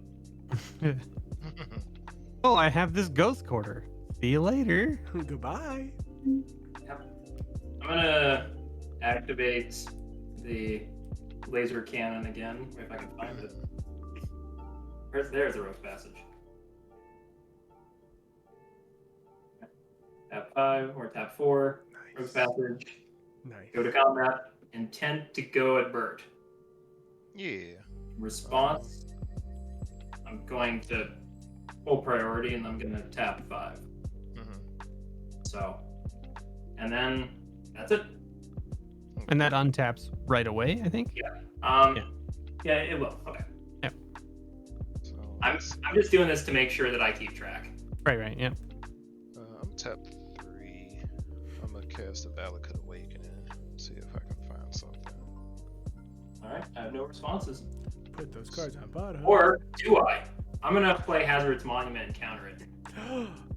oh, I have this ghost quarter. See you later. Goodbye. Yep. I'm gonna activate the laser cannon again, if I can find it. There's the Rogue Passage. Tap 5 or tap 4. Rogue Passage. Nice. Go to combat. Intent to go at Bert. Yeah. Response. I'm going to full priority and I'm going to tap 5. So, and then that's it. And that untaps right away, I think. Yeah, it will. Okay. So I'm just doing this to make sure that I keep track. Right, yeah. I'm tap 3. I'm gonna cast a Valakut Awakening. See if I can find something. All right. I have no responses. Put those cards on bottom. Or do I? I'm gonna play Hazard's Monument and counter it.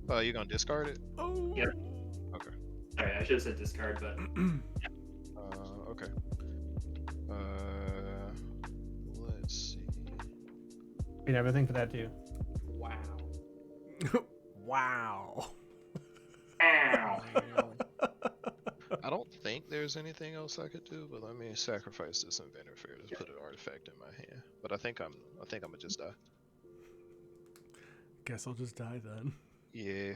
Oh, you're gonna discard it? Oh. Yep. Okay. Sorry, I should have said discard, but Okay. Let's see. Wait, I have a thing for that too. wow. Wow. Ow. I don't think there's anything else I could do, but let me sacrifice this inventor fair to put an artifact in my hand. But I think I'm gonna just die. Guess I'll just die then. Yeah.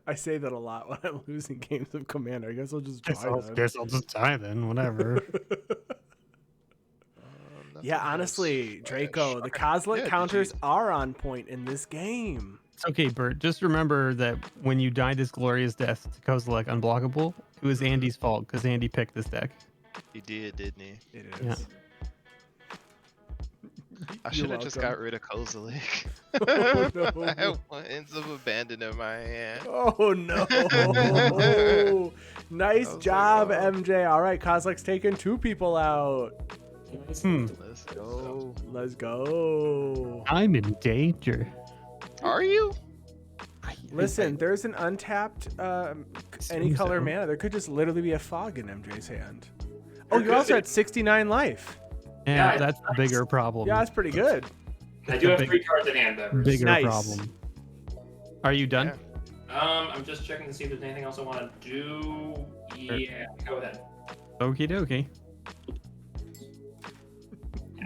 I say that a lot when I'm losing games of Commander. I guess I'll just die then. Guess I'll just die then. Whatever. Yeah, Nothing honestly, else. Draco, the Okay. Coslet Yeah, counters GG. are on point in this game. It's okay, Bert. Just remember that when you died this glorious death to Kozilek unblockable, it was Andy's fault because Andy picked this deck. He did, didn't he? It Yeah. is. I You're should have just welcome. got rid of Kozilek. Oh, I no. ends up abandoning my hand. Oh no! Nice I was like, job, oh. MJ. All right, Kozilek's taking 2 people out. Hmm. Let's go. Let's go. I'm in danger. Are you? Listen, there's an untapped any Seems color so. mana. There could just literally be a fog in MJ's hand. Oh, There you're also could at 69 life. Yeah, Yeah, that's the bigger problem. Yeah, that's pretty good. I do have big- 3 cards in hand, Bever. Bigger Nice. problem. Are you done? Yeah. I'm just checking to see if there's anything else I want to do. Yeah, go ahead. Okie dokie.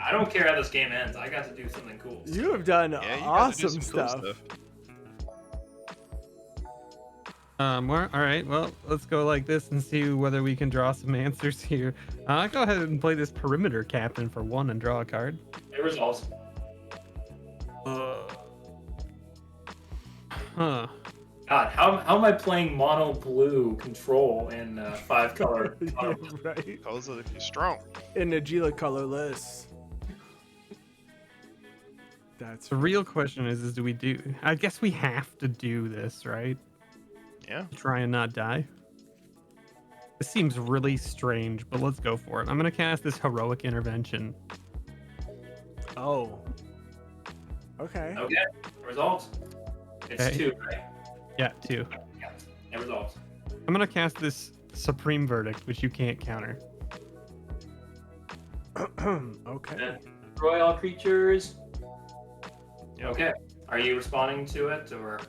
I don't care how this game ends. I got to do something cool. You have done Yeah, you gotta do awesome some cool stuff. All right. Well, let's go like this and see whether we can draw some answers here. I'll go ahead and play this perimeter captain for 1 and draw a card. It resolves. Huh. God, how am I playing mono blue control in 5 color? Yeah, right. Kozilek, you're strong. In Najeela colorless. That's The real question is do we do? I guess we have to do this, right? Yeah. Try and not die. This seems really strange, but let's go for it. I'm gonna cast this heroic intervention. Oh. Okay. Okay, results. It's Okay. 2, right? Yeah, 2. Yeah, it resolves. I'm gonna cast this supreme verdict, which you can't counter. Okay. Then destroy all creatures. Yep. Okay. Are you responding to it or?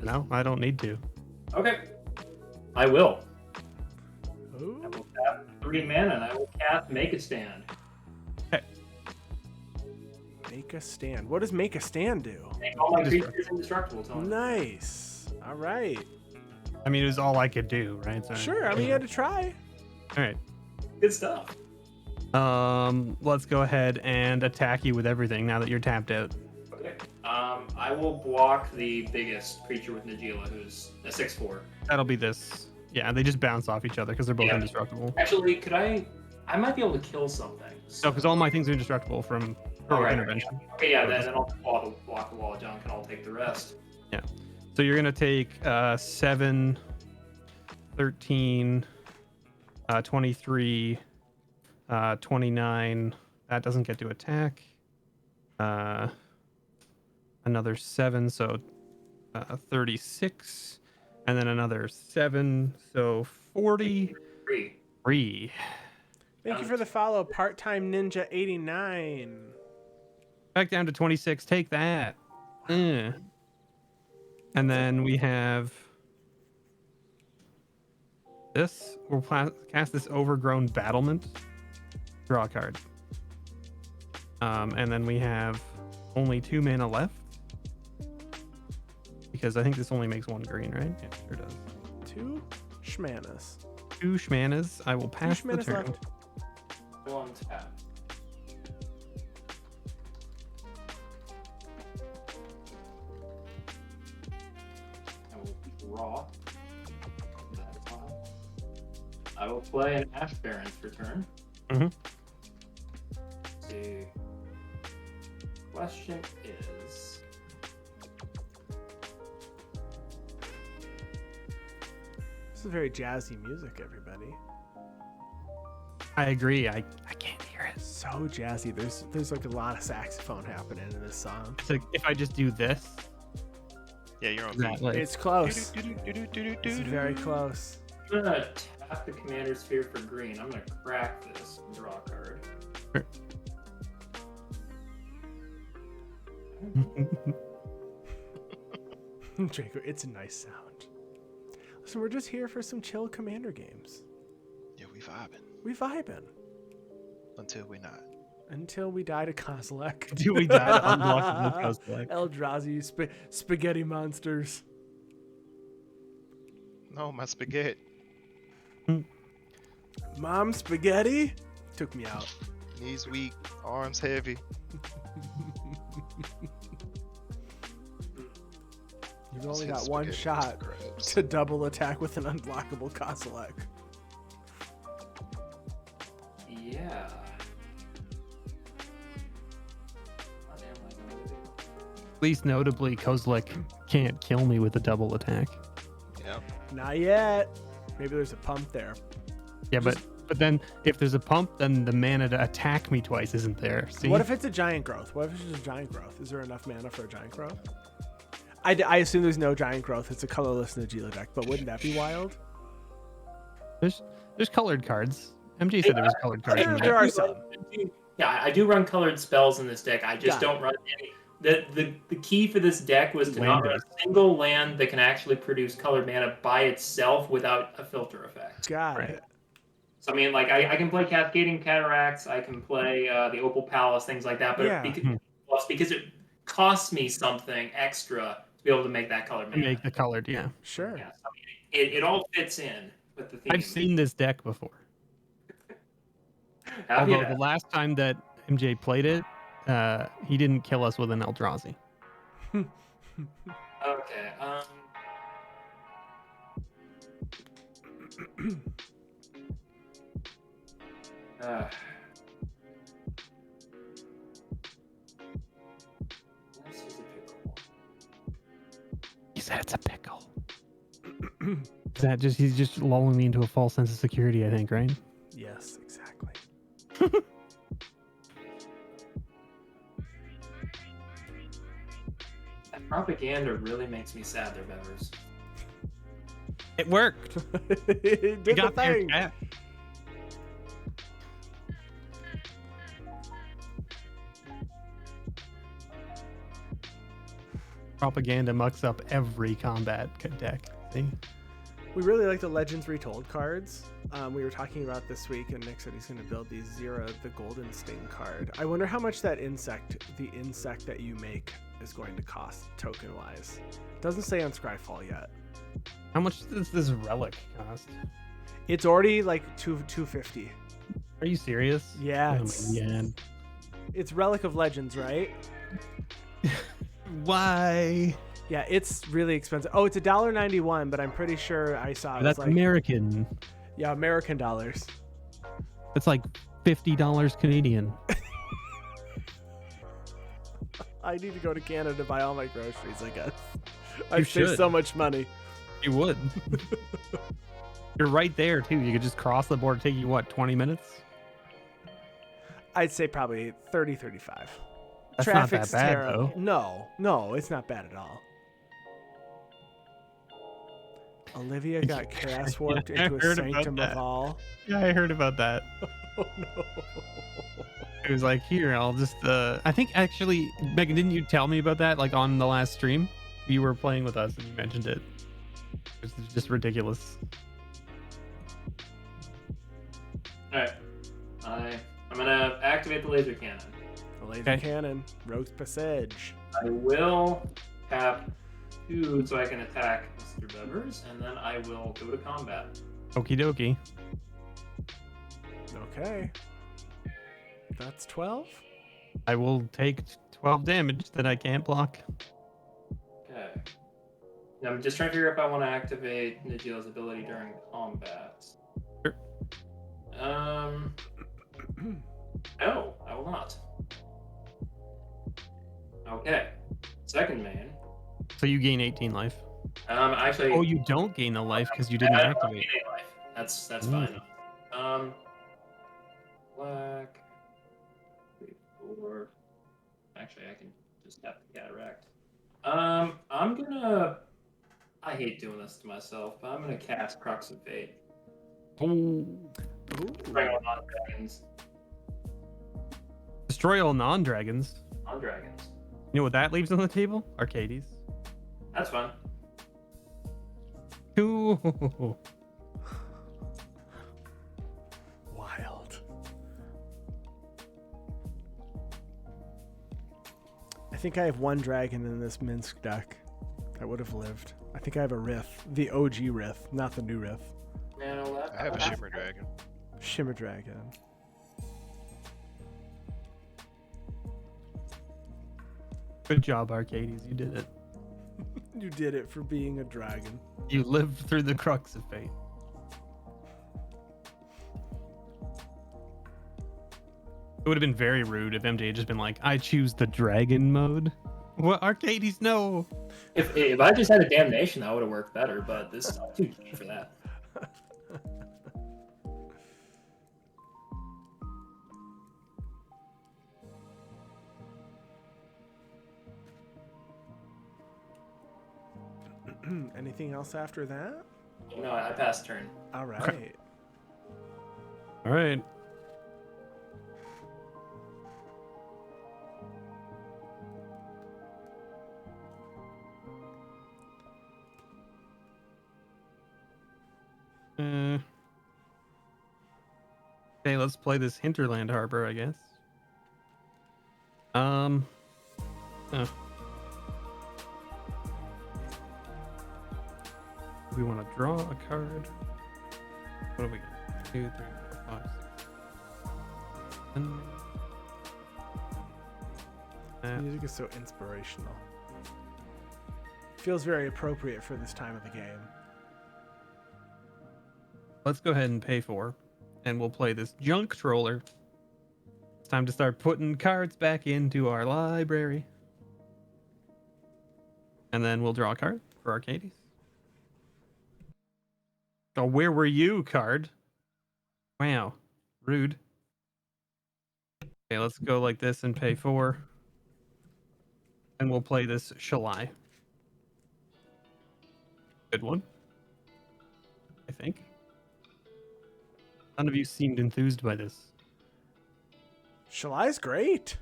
No, I don't need to. Okay. I will. I Ooh. will tap 3 mana and I will cast Make a Stand. Make a stand. What does make a stand do? Make all my Indestructible. creatures indestructible. Tony. Nice. All right. I mean, it was all I could do, right? So, Sure. I mean, you had to try. All right. Good stuff. Let's go ahead and attack you with everything now that you're tapped out. Okay. I will block the biggest creature with Najeela, who's a 6/4. That'll be this. Yeah, they just bounce off each other because they're both Yeah. indestructible. Actually, could I might be able to kill something. No, because all my things are indestructible from heroic Alright. intervention. Okay, yeah, then I'll block the wall of junk and I'll take the rest. So you're gonna take 7, 13, 23, 29. That doesn't get to attack. Another 7, so 36, and then another 7, so 43. 3. Thank you for the follow, part-time ninja 89. Back down to 26. Take that. And then we have this. We'll cast this Overgrown Battlement. Draw a card. And then we have only 2 mana left. Because I think this only makes 1 green, right? Yeah, sure does. 2 shmanas. 2 shmanas. I will pass the shmanas turn. left. Go on tap. I will draw. That's fine. I will play an Ash Baron's return. Mhm. See. Question is. This is very jazzy music, everybody. I agree. I can't hear it. So jazzy. There's like a lot of saxophone happening in this song. It's like if I just do this, Yeah, you're on that, beat. like, It's close. It's very close. I'm gonna tap the commander sphere for green. I'm gonna crack this and draw a card. Draco, it's a nice sound. Listen, we're just here for some chill commander games. We vibing We vibing until we not. until we die to Kozilek. Do we die to unblockable Kozilek? Eldrazi spaghetti monsters. No, my spaghetti. Mom spaghetti took me out. Knees weak, arms heavy. You've only His got one spaghetti shot grabs. to double attack with an unblockable Kozilek. Yeah. What am I gonna do? Least notably, Kozilek can't kill me with a double attack. Yeah. Not yet. Maybe there's a pump there. Yeah, but then if there's a pump, then the mana to attack me twice isn't there. See? What if it's a giant growth? What if it's just a giant growth? Is there enough mana for a giant growth? I assume there's no giant growth. It's a colorless Najeela deck, but wouldn't that be wild? There's colored cards. MJ said there was colored cards. in There there. are some. Yeah, I do run colored spells in this deck. I just Got it. don't run any. The key for this deck was to not run Land-based. a single land that can actually produce colored mana by itself without a filter effect. Got Right. it. So I mean, like I can play Cascading Cataracts, I can play the Opal Palace, things like that. But Yeah. because it costs me something extra to be able to make that colored mana. Make the colored, yeah. Sure. Yeah, so, I mean, it all fits in with the theme. I've seen this deck before. Have Although you? the last time that MJ played it, he didn't kill us with an Eldrazi. Okay. This is a pickle. He said it's a pickle. Is that just he's just lulling me into a false sense of security, I think, right? Yes, exactly. That propaganda really makes me sad, there, Bevers. It worked. It We did the got there, thing. chat. Propaganda mucks up every combat deck. See? We really like the Legends Retold cards. We were talking about this week, and Nick said he's going to build these Zira, the Golden Sting card. I wonder how much the insect that you make, is going to cost token-wise. Doesn't say on Scryfall yet. How much does this relic cost? It's already like 250. Are you serious? Yeah, Oh it's, my God. it's Relic of Legends, right? Why? Yeah, it's really expensive. Oh, it's $1.91, but I'm pretty sure I saw it was That's like American. yeah, American dollars. That's like $50 Canadian. I need to go to Canada to buy all my groceries, I guess. You I've saved should. so much money. You would. You're right there too. You could just cross the border. Take you what, 20 minutes? I'd say probably 30, 35. That's Traffic's not that bad terrible. though. No, it's not bad at all. Olivia got chaos warped Yeah, I into a heard about sanctum that. of all. Yeah, I heard about that. Oh no. It was like, here, I'll just. I think actually, Megan, didn't you tell me about that like on the last stream? You were playing with us and you mentioned it. It's just ridiculous. Alright. I'm gonna activate the laser cannon. The laser cannon, Rogue's Passage. I will tap 2 so I can attack Mr. Bevers, and then I will go to combat. Okie dokie. Okay. That's 12? I will take 12 damage that I can't block. Okay. Now I'm just trying to figure out if I want to activate Najeela's ability during combat. Sure. No, I will not. Okay. Second main. So you gain 18 life. Actually. Oh, you don't gain a life because you didn't I don't activate. gain any life. That's Ooh. fine. Black. 3, 4. Actually, I can just tap the cataract. I'm gonna. I hate doing this to myself, but I'm gonna cast Crux of Fate. Oh. Bring on non-dragons. Destroy all non-dragons. Non-dragons. You know what that leaves on the table? Arcades. That's fun. Ooh. think I have one dragon in this Minsc deck that would have lived. I think I have a Rith, the OG Rith, not the new Rith. No, I have a Shimmer Dragon. Shimmer Dragon. Good job, Arcades. You did it. You did it for being a dragon. You lived through the crux of fate. It would have been very rude if MJ had just been like, I choose the dragon mode. What, Arcades? No. If I just had a damnation, that would have worked better. But this is too cheap for that. Anything else after that? No, I passed turn. All right. All right. Okay, let's play this Hinterland Harbor, I guess. Oh. We want to draw a card. What have we got? 2, 3, 4, 5, 6, 7. Music is so inspirational. Feels very appropriate for this time of the game. Let's go ahead and pay 4, and we'll play this junk troller. It's time to start putting cards back into our library. And then we'll draw a card for Arcades. Oh, where were you, card? Wow, rude. Okay, let's go like this and pay 4. And we'll play this Shalai. Good one, I think. None of you seemed enthused by this. Shalai's great.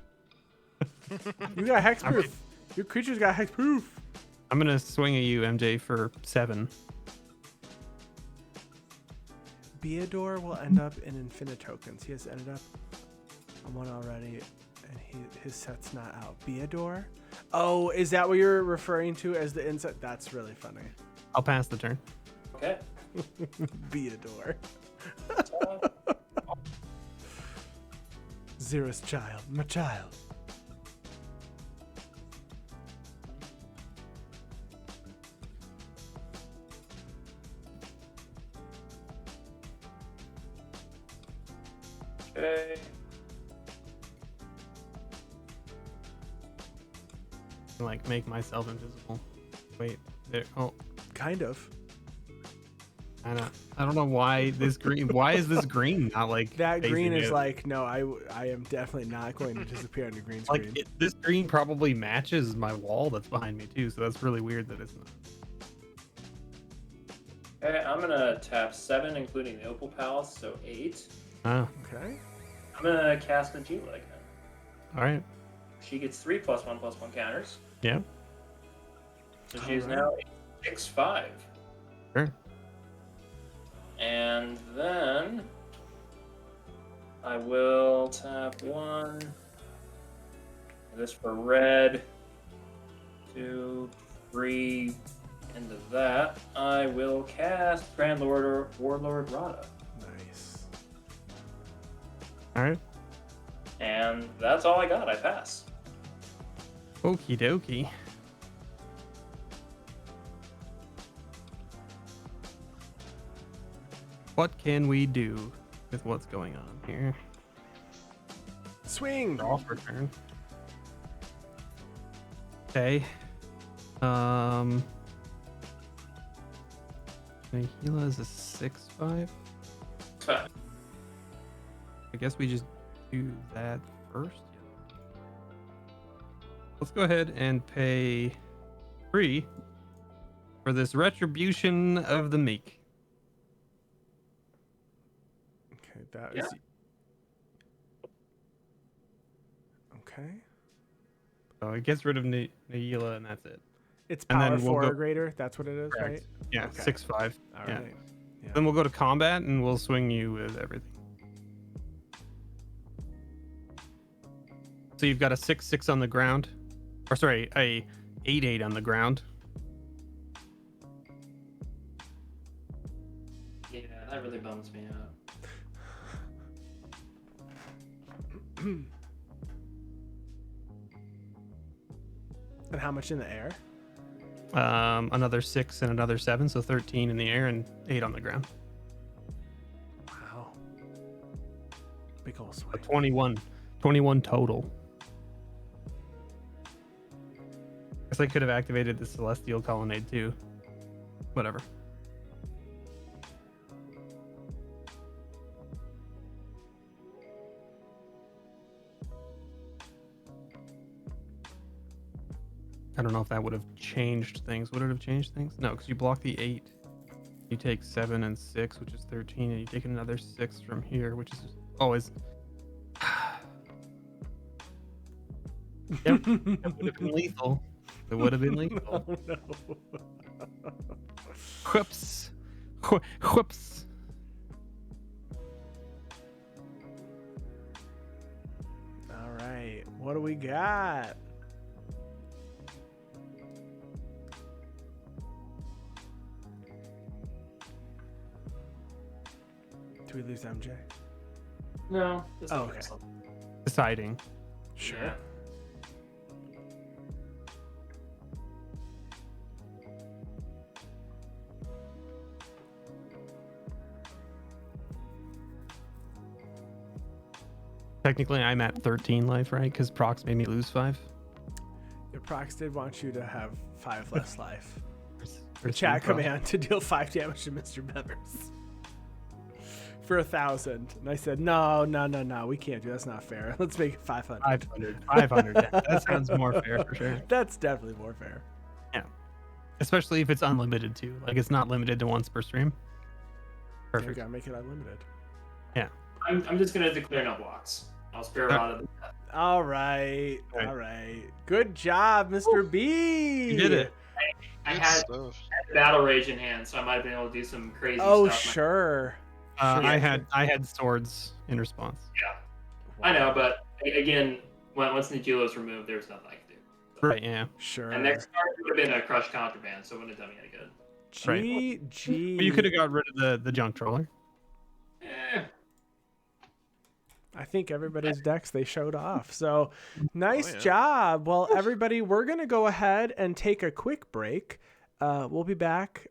You got hexproof. Your creature's got hexproof. I'm gonna swing at you, MJ, for 7. Beador will end up in infinite tokens. He has ended up on one already, and his set's not out. Beador? Oh, is that what you're referring to as the inset? That's really funny. I'll pass the turn. Okay. Beador. Zero's child, my child. Okay. Like, make myself invisible. Wait, there. Oh, Kind of. I don't know why this green. Why is this green not like That green facing is out? like, no, I am definitely not going to disappear on your green screen. Like this green probably matches my wall that's behind me too, so that's really weird that it's not. Okay, I'm gonna tap 7, including the Opal Palace, so 8. Oh, Okay. I'm gonna cast Najeela again. all right. She gets 3+1/+1 counters. Yeah. So she's Alright. now 6/5. Sure. And then I will tap 1. This for red. 2, 3. Into that, I will cast Grand Warlord Rada. Nice. All right. And that's all I got. I pass. Okie dokie. What can we do with what's going on here? Swing. Draw for turn. Okay. Najeela is a 6/5. Fine. I guess we just do that first. Let's go ahead and pay 3 for this Retribution of the Meek. Okay, that Yeah. is. Okay. So it gets rid of Najeela and that's it. It's And power then we'll 4 go- or greater. That's what it is, Correct. right? Yeah, Okay. 6/5. All Yeah. right. Yeah. Then we'll go to combat and we'll swing you with everything. So you've got a 6/6 on the ground. Or sorry, a 8/8 on the ground. Yeah, that really bums me out. And how much in the air? Another 6 and another 7, so 13 in the air and 8 on the ground. Wow. Big ol' So swing. 21 total. Guess I could have activated the Celestial Colonnade too. Whatever. I don't know if that would have changed things. Would it have changed things? No, because you block the 8. You take 7 and 6, which is 13, and you take another 6 from here, which is always. Yep, it would have been lethal. It would have been lethal. Oh, no. Whoops. Whoops. All right. What do we got? Do we lose MJ? No. Oh, okay. Deciding. Sure. Yeah. Technically, I'm at 13 life, right? Because Prox made me lose 5. Your prox did want you to have 5 less life. The There's chat no Prox. command to deal 5 damage to Mr. Bevers. For 1,000. And I said, no, we can't do that. That's not fair. Let's make it 500. 500. Yeah, that sounds more fair for sure. That's definitely more fair. Yeah. Especially if it's unlimited too. Like it's not limited to once per stream. You Perfect. gotta make it unlimited. I'm just gonna declare no blocks. I'll spare a lot of them. All right. Right. All right. Good job, Mr. B. You did it. I Good had stuff. Battle Rage in hand, so I might have been able to do some crazy Oh, stuff. sure. Sure. I had swords in response. I know, but again, once Najeela was removed, there was nothing I could do. Right, yeah. Sure. And next card would have been a Crush Contraband, so it wouldn't have done me any good. GG. But you could have got rid of the junk troller. Eh, I think everybody's decks they showed off. So nice yeah. job. Well, everybody, we're going to go ahead and take a quick break. We'll be back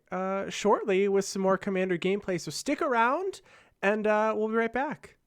shortly with some more Commander gameplay. So stick around and we'll be right back.